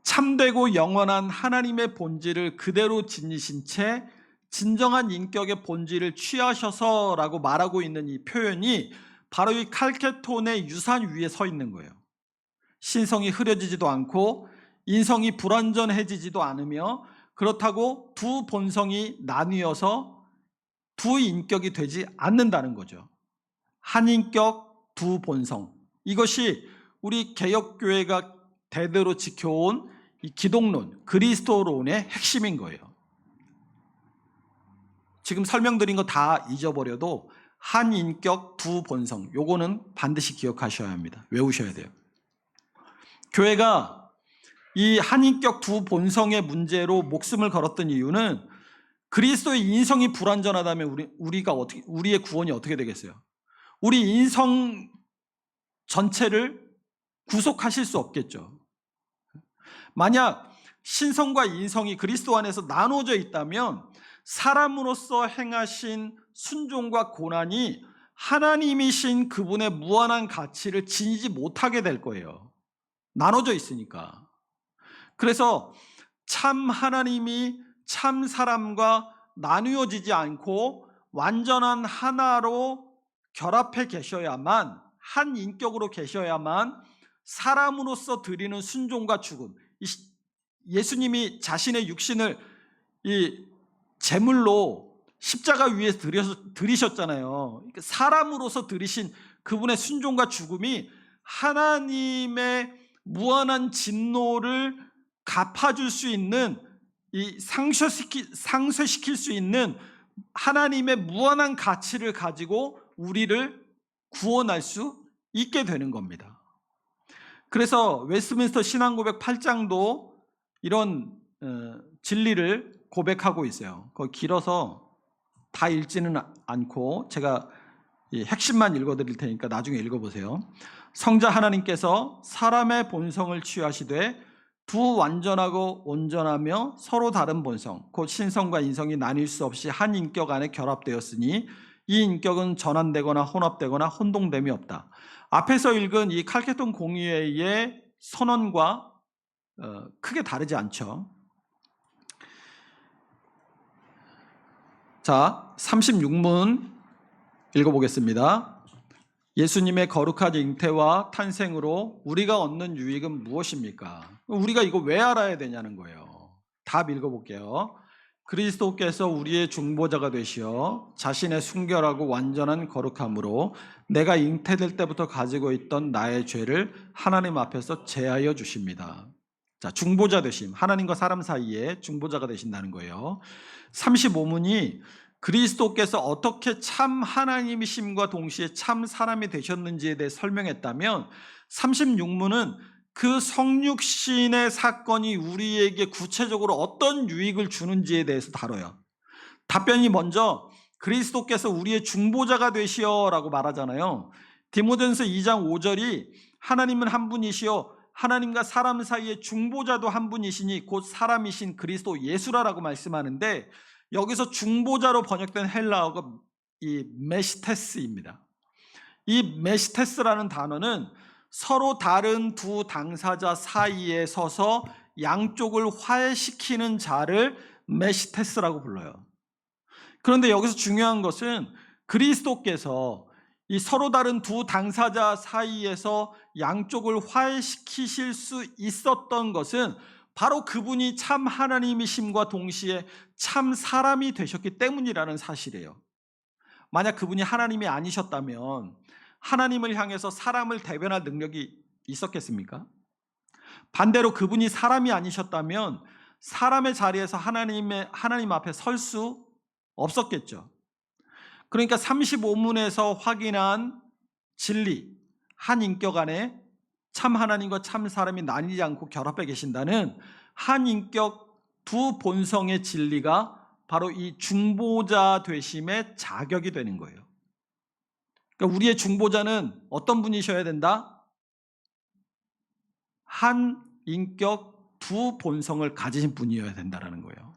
참되고 영원한 하나님의 본질을 그대로 지니신 채 진정한 인격의 본질을 취하셔서라고 말하고 있는 이 표현이 바로 이 칼케톤의 유산 위에 서 있는 거예요. 신성이 흐려지지도 않고 인성이 불완전해지지도 않으며 그렇다고 두 본성이 나뉘어서 두 인격이 되지 않는다는 거죠. 한 인격 두 본성, 이것이 우리 개혁교회가 대대로 지켜온 이 기독론, 그리스도론의 핵심인 거예요. 지금 설명드린 거 다 잊어버려도 한 인격 두 본성, 요거는 반드시 기억하셔야 합니다. 외우셔야 돼요. 교회가 이 한 인격 두 본성의 문제로 목숨을 걸었던 이유는 그리스도의 인성이 불완전하다면 우리의 구원이 어떻게 되겠어요? 우리 인성 전체를 구속하실 수 없겠죠. 만약 신성과 인성이 그리스도 안에서 나눠져 있다면 사람으로서 행하신 순종과 고난이 하나님이신 그분의 무한한 가치를 지니지 못하게 될 거예요. 나눠져 있으니까. 그래서 참 하나님이 참 사람과 나누어지지 않고 완전한 하나로 결합해 계셔야만, 한 인격으로 계셔야만 사람으로서 드리는 순종과 죽음, 예수님이 자신의 육신을 이 제물로 십자가 위에 드리셨잖아요. 사람으로서 드리신 그분의 순종과 죽음이 하나님의 무한한 진노를 갚아줄 수 있는, 이 상쇄시킬 수 있는 하나님의 무한한 가치를 가지고 우리를 구원할 수 있게 되는 겁니다. 그래서 웨스트민스터 신앙고백 8장도 이런 진리를 고백하고 있어요. 거기 길어서 다 읽지는 않고 제가 핵심만 읽어드릴 테니까 나중에 읽어보세요. 성자 하나님께서 사람의 본성을 취하시되 두 완전하고 온전하며 서로 다른 본성, 곧 신성과 인성이 나뉠 수 없이 한 인격 안에 결합되었으니 이 인격은 전환되거나 혼합되거나 혼동됨이 없다. 앞에서 읽은 이 칼케톤 공의회의 선언과 크게 다르지 않죠. 자, 36문 읽어보겠습니다. 예수님의 거룩한 잉태와 탄생으로 우리가 얻는 유익은 무엇입니까? 우리가 이거 왜 알아야 되냐는 거예요. 답 읽어볼게요. 그리스도께서 우리의 중보자가 되시어 자신의 순결하고 완전한 거룩함으로 내가 잉태될 때부터 가지고 있던 나의 죄를 하나님 앞에서 제하여 주십니다. 자, 중보자 되심. 하나님과 사람 사이에 중보자가 되신다는 거예요. 35문이 그리스도께서 어떻게 참 하나님이심과 동시에 참 사람이 되셨는지에 대해 설명했다면, 36문은 그 성육신의 사건이 우리에게 구체적으로 어떤 유익을 주는지에 대해서 다뤄요. 답변이 먼저 그리스도께서 우리의 중보자가 되시어 라고 말하잖아요. 디모데전서 2장 5절이 하나님은 한 분이시여 하나님과 사람 사이의 중보자도 한 분이시니 곧 사람이신 그리스도 예수라라고 말씀하는데, 여기서 중보자로 번역된 헬라어가 이 메시테스입니다. 이 메시테스라는 단어는 서로 다른 두 당사자 사이에 서서 양쪽을 화해시키는 자를 메시테스라고 불러요. 그런데 여기서 중요한 것은 그리스도께서 이 서로 다른 두 당사자 사이에서 양쪽을 화해시키실 수 있었던 것은 바로 그분이 참 하나님이심과 동시에 참 사람이 되셨기 때문이라는 사실이에요. 만약 그분이 하나님이 아니셨다면 하나님을 향해서 사람을 대변할 능력이 있었겠습니까? 반대로 그분이 사람이 아니셨다면 사람의 자리에서 하나님 앞에 설 수 없었겠죠. 그러니까 35문에서 확인한 진리, 한 인격 안에 참 하나님과 참 사람이 나뉘지 않고 결합해 계신다는 한 인격 두 본성의 진리가 바로 이 중보자 되심의 자격이 되는 거예요. 그러니까 우리의 중보자는 어떤 분이셔야 된다? 한 인격 두 본성을 가지신 분이어야 된다는 거예요.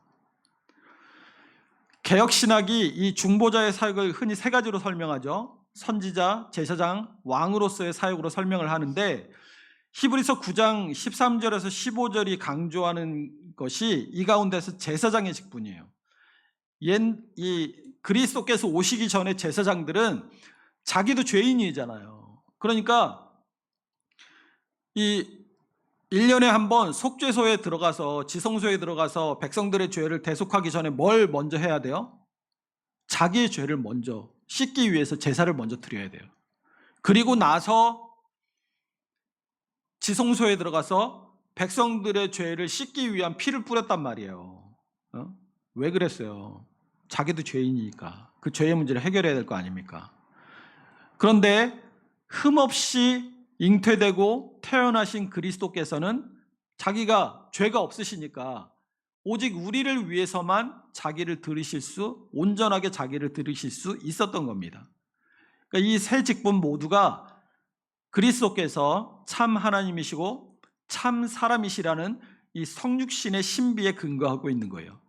개혁신학이 이 중보자의 사역을 흔히 세 가지로 설명하죠. 선지자, 제사장, 왕으로서의 사역으로 설명을 하는데, 히브리서 9장 13절에서 15절이 강조하는 것이 이 가운데서 제사장의 직분이에요. 이 그리스도께서 오시기 전에 제사장들은 자기도 죄인이잖아요. 그러니까 이 1년에 한 번 속죄소에 들어가서, 지성소에 들어가서 백성들의 죄를 대속하기 전에 뭘 먼저 해야 돼요? 자기의 죄를 먼저 씻기 위해서 제사를 먼저 드려야 돼요. 그리고 나서 지성소에 들어가서 백성들의 죄를 씻기 위한 피를 뿌렸단 말이에요. 왜 그랬어요? 자기도 죄인이니까 그 죄의 문제를 해결해야 될 거 아닙니까? 그런데 흠없이 잉태되고 태어나신 그리스도께서는 자기가 죄가 없으시니까 오직 우리를 위해서만 자기를 들이실 수, 온전하게 자기를 들이실 수 있었던 겁니다. 그러니까 이 세 직분 모두가 그리스도께서 참 하나님이시고 참 사람이시라는 이 성육신의 신비에 근거하고 있는 거예요.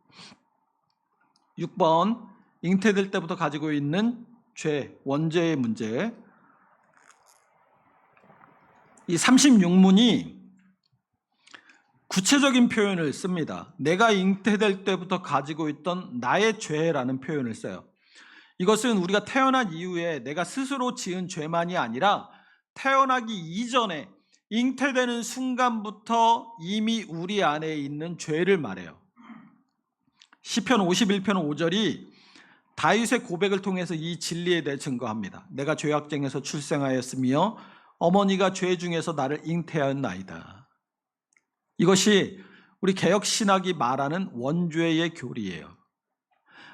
6번, 잉태될 때부터 가지고 있는 죄, 원죄의 문제. 이 36문이 구체적인 표현을 씁니다. 내가 잉태될 때부터 가지고 있던 나의 죄라는 표현을 써요. 이것은 우리가 태어난 이후에 내가 스스로 지은 죄만이 아니라 태어나기 이전에 잉태되는 순간부터 이미 우리 안에 있는 죄를 말해요. 시편 51편 5절이 다윗의 고백을 통해서 이 진리에 대해 증거합니다. 내가 죄악쟁에서 출생하였으며 어머니가 죄 중에서 나를 잉태하였나이다. 이것이 우리 개혁신학이 말하는 원죄의 교리예요.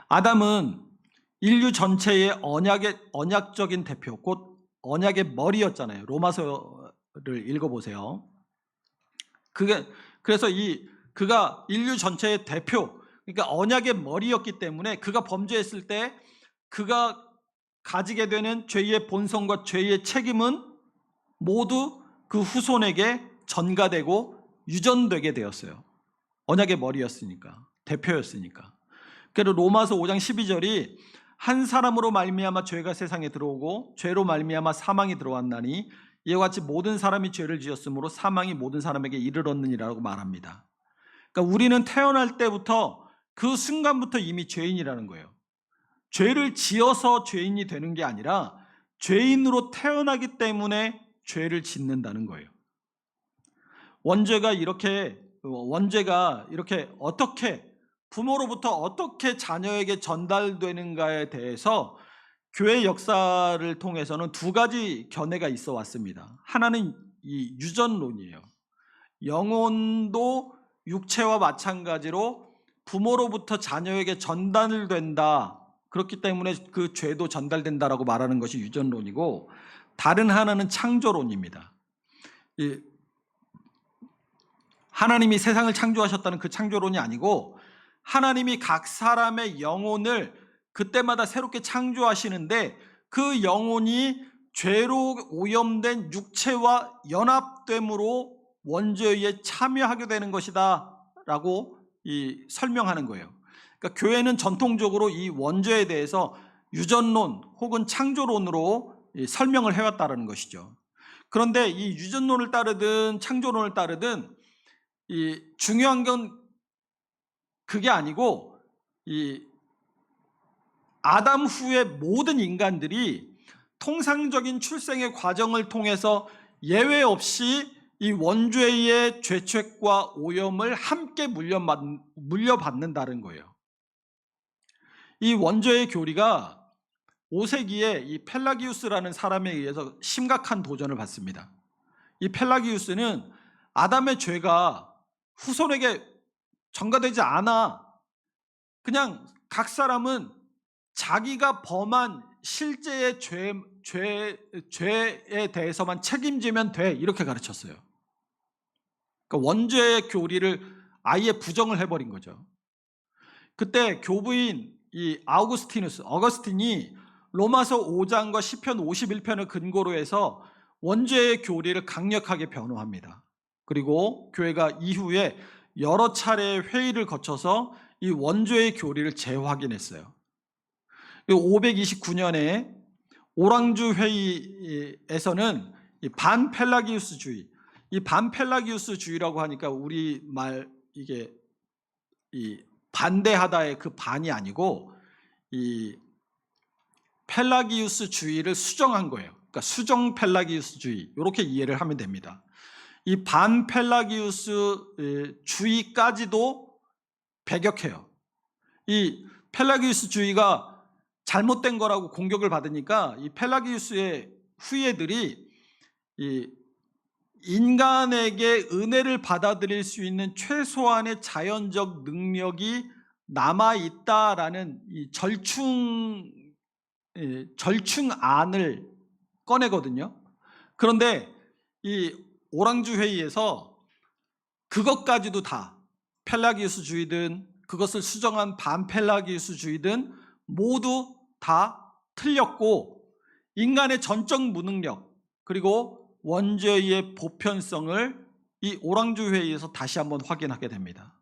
아담은 인류 전체의 언약적인 대표, 곧 언약의 머리였잖아요. 로마서를 읽어보세요. 그래서 그가 인류 전체의 대표, 그러니까 언약의 머리였기 때문에 그가 범죄했을 때 그가 가지게 되는 죄의 본성과 죄의 책임은 모두 그 후손에게 전가되고 유전되게 되었어요. 언약의 머리였으니까, 대표였으니까. 그래서 로마서 5장 12절이 한 사람으로 말미암아 죄가 세상에 들어오고 죄로 말미암아 사망이 들어왔나니 이와 같이 모든 사람이 죄를 지었으므로 사망이 모든 사람에게 이르렀느니라고 말합니다. 그러니까 우리는 태어날 때부터 그 순간부터 이미 죄인이라는 거예요. 죄를 지어서 죄인이 되는 게 아니라 죄인으로 태어나기 때문에 죄를 짓는다는 거예요. 원죄가 이렇게 어떻게 부모로부터 어떻게 자녀에게 전달되는가에 대해서 교회 역사를 통해서는 두 가지 견해가 있어 왔습니다. 하나는 이 유전론이에요. 영혼도 육체와 마찬가지로 부모로부터 자녀에게 전달된다. 그렇기 때문에 그 죄도 전달된다라고 말하는 것이 유전론이고, 다른 하나는 창조론입니다. 하나님이 세상을 창조하셨다는 그 창조론이 아니고, 하나님이 각 사람의 영혼을 그때마다 새롭게 창조하시는데 그 영혼이 죄로 오염된 육체와 연합됨으로 원죄에 참여하게 되는 것이다 라고 설명하는 거예요. 그러니까 교회는 전통적으로 이 원죄에 대해서 유전론 혹은 창조론으로 설명을 해왔다는 것이죠. 그런데 이 유전론을 따르든 창조론을 따르든 중요한 건 그게 아니고, 아담 후의 모든 인간들이 통상적인 출생의 과정을 통해서 예외 없이 이 원죄의 죄책과 오염을 함께 물려받는다는 거예요. 이 원죄의 교리가 5세기에 이 펠라기우스라는 사람에 의해서 심각한 도전을 받습니다. 이 펠라기우스는 아담의 죄가 후손에게 전가되지 않아, 그냥 각 사람은 자기가 범한 실제의 죄에 대해서만 책임지면 돼, 이렇게 가르쳤어요. 그러니까 원죄의 교리를 아예 부정을 해버린 거죠. 그때 교부인 이 어거스틴이 로마서 5장과 시편 51편을 근거로 해서 원죄의 교리를 강력하게 변호합니다. 그리고 교회가 이후에 여러 차례의 회의를 거쳐서 이 원죄의 교리를 재확인했어요. 529년에 오랑주 회의에서는 이 반펠라기우스주의, 이 반펠라기우스주의라고 하니까 우리말 이게 이 반대하다의 그 반이 아니고 이 펠라기우스주의를 수정한 거예요. 그러니까 수정 펠라기우스주의, 이렇게 이해를 하면 됩니다. 이 반펠라기우스주의까지도 배격해요. 이 펠라기우스주의가 잘못된 거라고 공격을 받으니까 이 펠라기우스의 후예들이 이 인간에게 은혜를 받아들일 수 있는 최소한의 자연적 능력이 남아있다라는 이 절충안을 꺼내거든요. 그런데 이 오랑주 회의에서 그것까지도 다 펠라기우스주의든 그것을 수정한 반펠라기우스주의든 모두 다 틀렸고, 인간의 전적 무능력 그리고 원죄의 보편성을 이 오랑주 회의에서 다시 한번 확인하게 됩니다.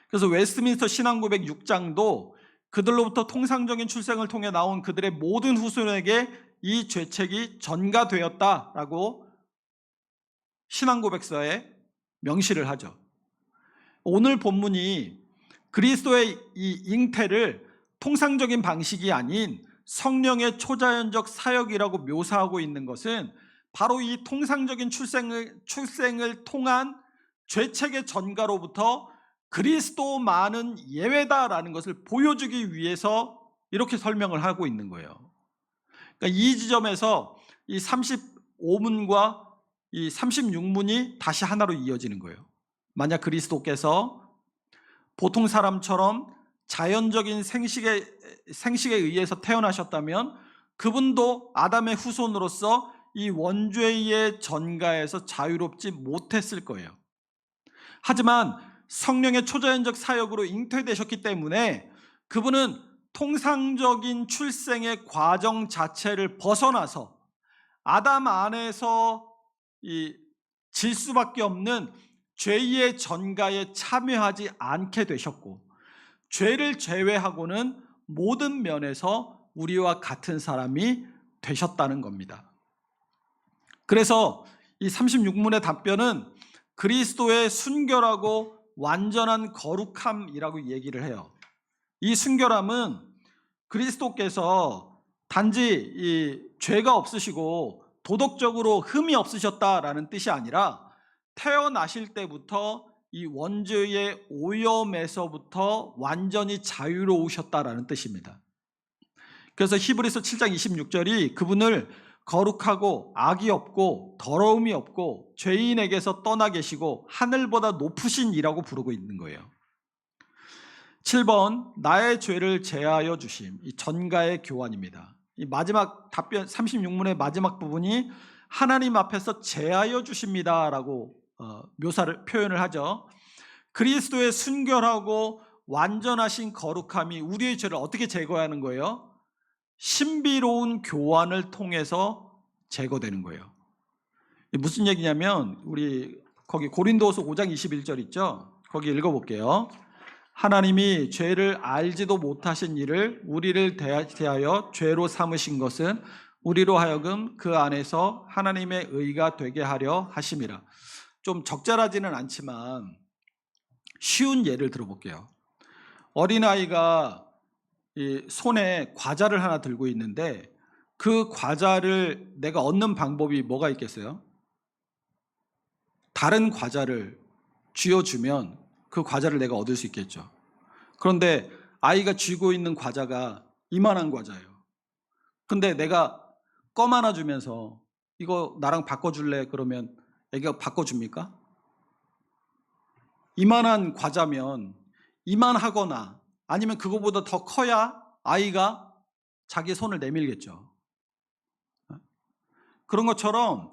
그래서 웨스트민스터 신앙고백 6장도 그들로부터 통상적인 출생을 통해 나온 그들의 모든 후손에게 이 죄책이 전가되었다라고 신앙고백서에 명시를 하죠. 오늘 본문이 그리스도의 이 잉태를 통상적인 방식이 아닌 성령의 초자연적 사역이라고 묘사하고 있는 것은 바로 이 통상적인 출생을 통한 죄책의 전가로부터 그리스도만은 예외다라는 것을 보여주기 위해서 이렇게 설명을 하고 있는 거예요. 그러니까 이 지점에서 이 35문과 이 36문이 다시 하나로 이어지는 거예요. 만약 그리스도께서 보통 사람처럼 자연적인 생식에 의해서 태어나셨다면 그분도 아담의 후손으로서 이 원죄의 전가에서 자유롭지 못했을 거예요. 하지만 성령의 초자연적 사역으로 잉태되셨기 때문에 그분은 통상적인 출생의 과정 자체를 벗어나서 아담 안에서 질 수밖에 없는 죄의 전가에 참여하지 않게 되셨고, 죄를 제외하고는 모든 면에서 우리와 같은 사람이 되셨다는 겁니다. 그래서 이 36문의 답변은 그리스도의 순결하고 완전한 거룩함이라고 얘기를 해요. 이 순결함은 그리스도께서 단지 이 죄가 없으시고 도덕적으로 흠이 없으셨다라는 뜻이 아니라 태어나실 때부터 이 원죄의 오염에서부터 완전히 자유로우셨다라는 뜻입니다. 그래서 히브리서 7장 26절이 그분을 거룩하고 악이 없고 더러움이 없고 죄인에게서 떠나 계시고 하늘보다 높으신 이라고 부르고 있는 거예요. 7번, 나의 죄를 제하여 주심. 이 전가의 교환입니다. 이 마지막 답변 36문의 마지막 부분이 하나님 앞에서 제하여 주십니다라고 표현을 하죠. 그리스도의 순결하고 완전하신 거룩함이 우리의 죄를 어떻게 제거하는 거예요? 신비로운 교환을 통해서 제거되는 거예요. 무슨 얘기냐면 우리 거기 고린도후서 5장 21절 있죠? 거기 읽어볼게요. 하나님이 죄를 알지도 못하신 이를 우리를 대하여 죄로 삼으신 것은 우리로 하여금 그 안에서 하나님의 의가 되게 하려 하심이라. 좀 적절하지는 않지만 쉬운 예를 들어볼게요. 어린아이가 이 손에 과자를 하나 들고 있는데 그 과자를 내가 얻는 방법이 뭐가 있겠어요? 다른 과자를 쥐어주면 그 과자를 내가 얻을 수 있겠죠. 그런데 아이가 쥐고 있는 과자가 이만한 과자예요. 근데 내가 껌 하나 주면서 이거 나랑 바꿔줄래? 그러면 애기가 바꿔줍니까? 이만한 과자면 이만하거나 아니면 그거보다 더 커야 아이가 자기 손을 내밀겠죠. 그런 것처럼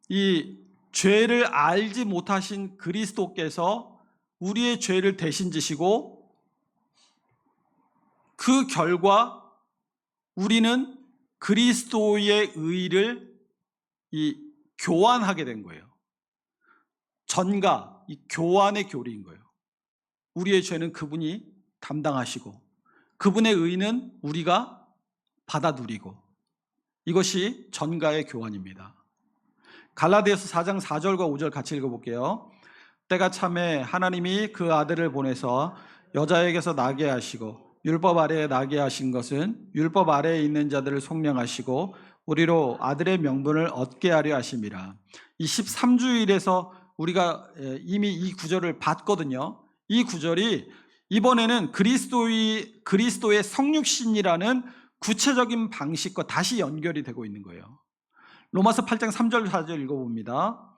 이 죄를 알지 못하신 그리스도께서 우리의 죄를 대신 지시고 그 결과 우리는 그리스도의 의를 교환하게 된 거예요. 전가, 이 교환의 교리인 거예요. 우리의 죄는 그분이 담당하시고 그분의 의는 우리가 받아 누리고, 이것이 전가의 교환입니다. 갈라디아서 4장 4절과 5절 같이 읽어볼게요. 때가 참에 하나님이 그 아들을 보내서 여자에게서 나게 하시고 율법 아래에 나게 하신 것은 율법 아래에 있는 자들을 속량하시고 우리로 아들의 명분을 얻게 하려 하심이라. 이 13주일에서 우리가 이미 이 구절을 봤거든요. 이 구절이 이번에는 그리스도의 성육신이라는 구체적인 방식과 다시 연결이 되고 있는 거예요. 로마서 8장 3절 4절 읽어봅니다.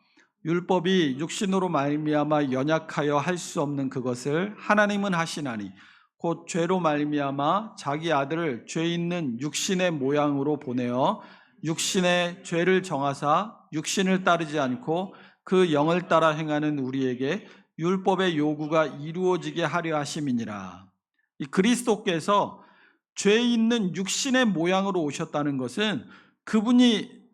율법이 육신으로 말미암아 연약하여 할 수 없는 그것을 하나님은 하시나니 곧 죄로 말미암아 자기 아들을 죄 있는 육신의 모양으로 보내어 육신의 죄를 정하사 육신을 따르지 않고 그 영을 따라 행하는 우리에게 율법의 요구가 이루어지게 하려 하심이니라. 이 그리스도께서 죄 있는 육신의 모양으로 오셨다는 것은 그분이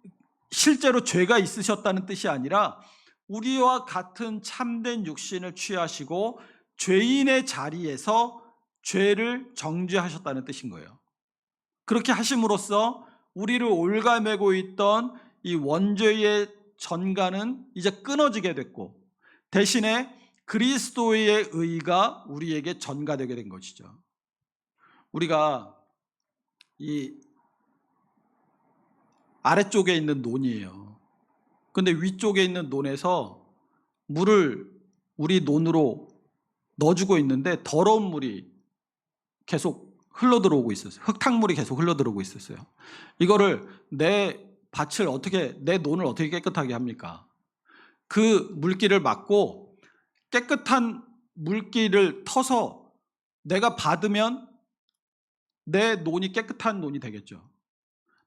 실제로 죄가 있으셨다는 뜻이 아니라 우리와 같은 참된 육신을 취하시고 죄인의 자리에서 죄를 정죄하셨다는 뜻인 거예요. 그렇게 하심으로써 우리를 올가매고 있던 이 원죄의 전가는 이제 끊어지게 됐고 대신에 그리스도의 의가 우리에게 전가되게 된 것이죠. 우리가 이 아래쪽에 있는 논이에요. 근데 위쪽에 있는 논에서 물을 우리 논으로 넣어주고 있는데 더러운 물이 계속 흘러들어오고 있었어요. 흙탕물이 계속 흘러들어오고 있었어요. 이거를 내 논을 어떻게 깨끗하게 합니까? 그 물기를 막고 깨끗한 물기를 터서 내가 받으면 내 논이 깨끗한 논이 되겠죠.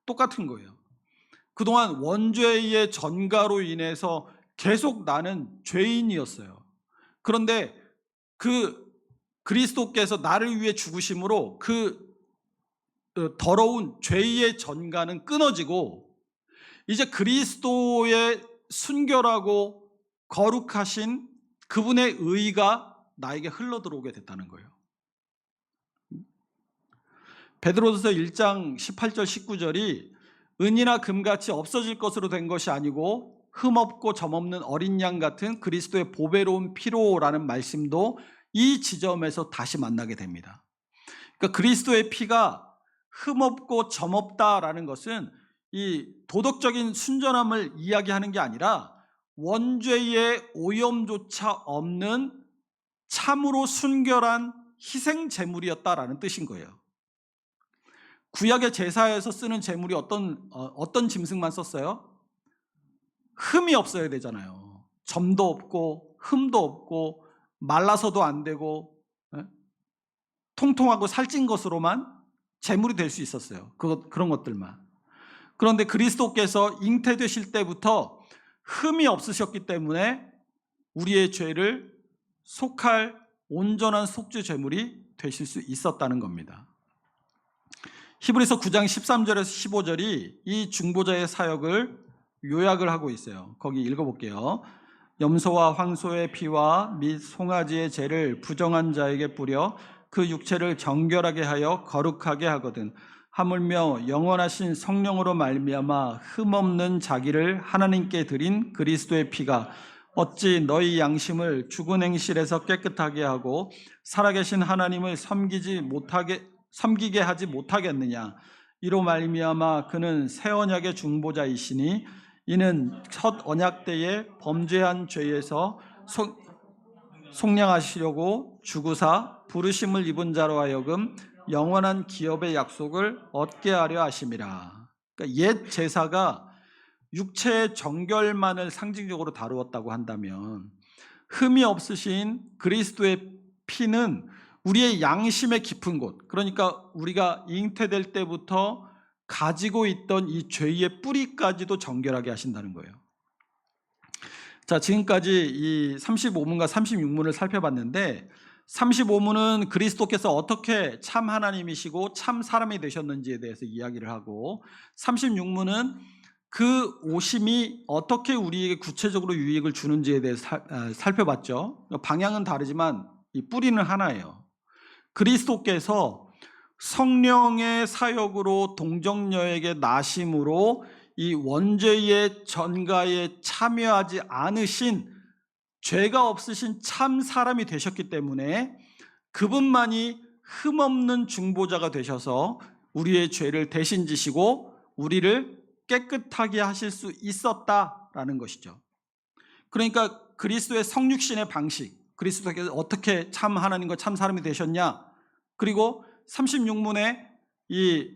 똑같은 거예요. 그동안 원죄의 전가로 인해서 계속 나는 죄인이었어요. 그런데 그 그리스도께서 나를 위해 죽으심으로 그 더러운 죄의 전가는 끊어지고 이제 그리스도의 순결하고 거룩하신 그분의 의가 나에게 흘러들어오게 됐다는 거예요. 베드로전서 1장 18절 19절이 은이나 금같이 없어질 것으로 된 것이 아니고 흠없고 점없는 어린 양 같은 그리스도의 보배로운 피로라는 말씀도 이 지점에서 다시 만나게 됩니다. 그러니까 그리스도의 피가 흠없고 점없다라는 것은 이 도덕적인 순전함을 이야기하는 게 아니라 원죄의 오염조차 없는 참으로 순결한 희생 제물이었다라는 뜻인 거예요. 구약의 제사에서 쓰는 제물이 어떤 짐승만 썼어요? 흠이 없어야 되잖아요. 점도 없고 흠도 없고 말라서도 안 되고 통통하고 살찐 것으로만 제물이 될 수 있었어요. 그런 것들만. 그런데 그리스도께서 잉태되실 때부터 흠이 없으셨기 때문에 우리의 죄를 속할 온전한 속죄 제물이 되실 수 있었다는 겁니다. 히브리서 9장 13절에서 15절이 이 중보자의 사역을 요약을 하고 있어요. 거기 읽어볼게요. 염소와 황소의 피와 및 송아지의 죄를 부정한 자에게 뿌려 그 육체를 정결하게 하여 거룩하게 하거든. 하물며 영원하신 성령으로 말미암아 흠없는 자기를 하나님께 드린 그리스도의 피가 어찌 너희 양심을 죽은 행실에서 깨끗하게 하고 살아계신 하나님을 섬기게 하지 못하겠느냐. 이로 말미암아 그는 새 언약의 중보자이시니 이는 첫 언약 때에 범죄한 죄에서 속량하시려고 죽으사 부르심을 입은 자로 하여금 영원한 기업의 약속을 얻게 하려 하심이라. 그러니까 옛 제사가 육체의 정결만을 상징적으로 다루었다고 한다면 흠이 없으신 그리스도의 피는 우리의 양심의 깊은 곳, 그러니까 우리가 잉태될 때부터 가지고 있던 이 죄의 뿌리까지도 정결하게 하신다는 거예요. 자, 지금까지 이 35문과 36문을 살펴봤는데 35문은 그리스도께서 어떻게 참 하나님이시고 참 사람이 되셨는지에 대해서 이야기를 하고 36문은 그 오심이 어떻게 우리에게 구체적으로 유익을 주는지에 대해서 살펴봤죠. 방향은 다르지만 이 뿌리는 하나예요. 그리스도께서 성령의 사역으로 동정녀에게 나심으로 이 원죄의 전가에 참여하지 않으신 죄가 없으신 참 사람이 되셨기 때문에 그분만이 흠없는 중보자가 되셔서 우리의 죄를 대신 지시고 우리를 깨끗하게 하실 수 있었다라는 것이죠. 그러니까 그리스도의 성육신의 방식, 그리스도께서 어떻게 참 하나님과 참 사람이 되셨냐, 그리고 36문에 이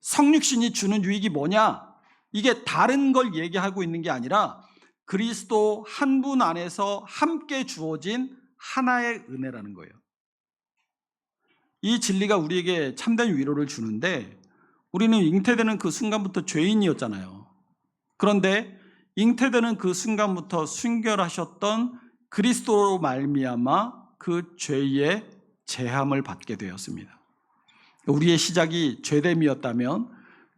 성육신이 주는 유익이 뭐냐, 이게 다른 걸 얘기하고 있는 게 아니라 그리스도 한 분 안에서 함께 주어진 하나의 은혜라는 거예요. 이 진리가 우리에게 참된 위로를 주는데 우리는 잉태되는 그 순간부터 죄인이었잖아요. 그런데 잉태되는 그 순간부터 순결하셨던 그리스도로 말미암아 그 죄의 제함을 받게 되었습니다. 우리의 시작이 죄됨이었다면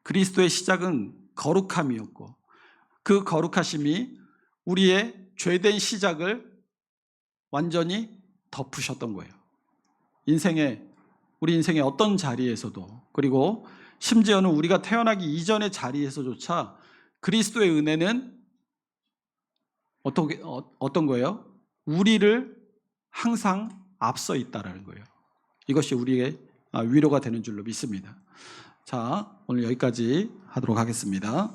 그리스도의 시작은 거룩함이었고 그 거룩하심이 우리의 죄된 시작을 완전히 덮으셨던 거예요. 우리 인생의 어떤 자리에서도, 그리고 심지어는 우리가 태어나기 이전의 자리에서조차 그리스도의 은혜는 어떤 거예요? 우리를 항상 앞서 있다라는 거예요. 이것이 우리의 위로가 되는 줄로 믿습니다. 자, 오늘 여기까지 하도록 하겠습니다.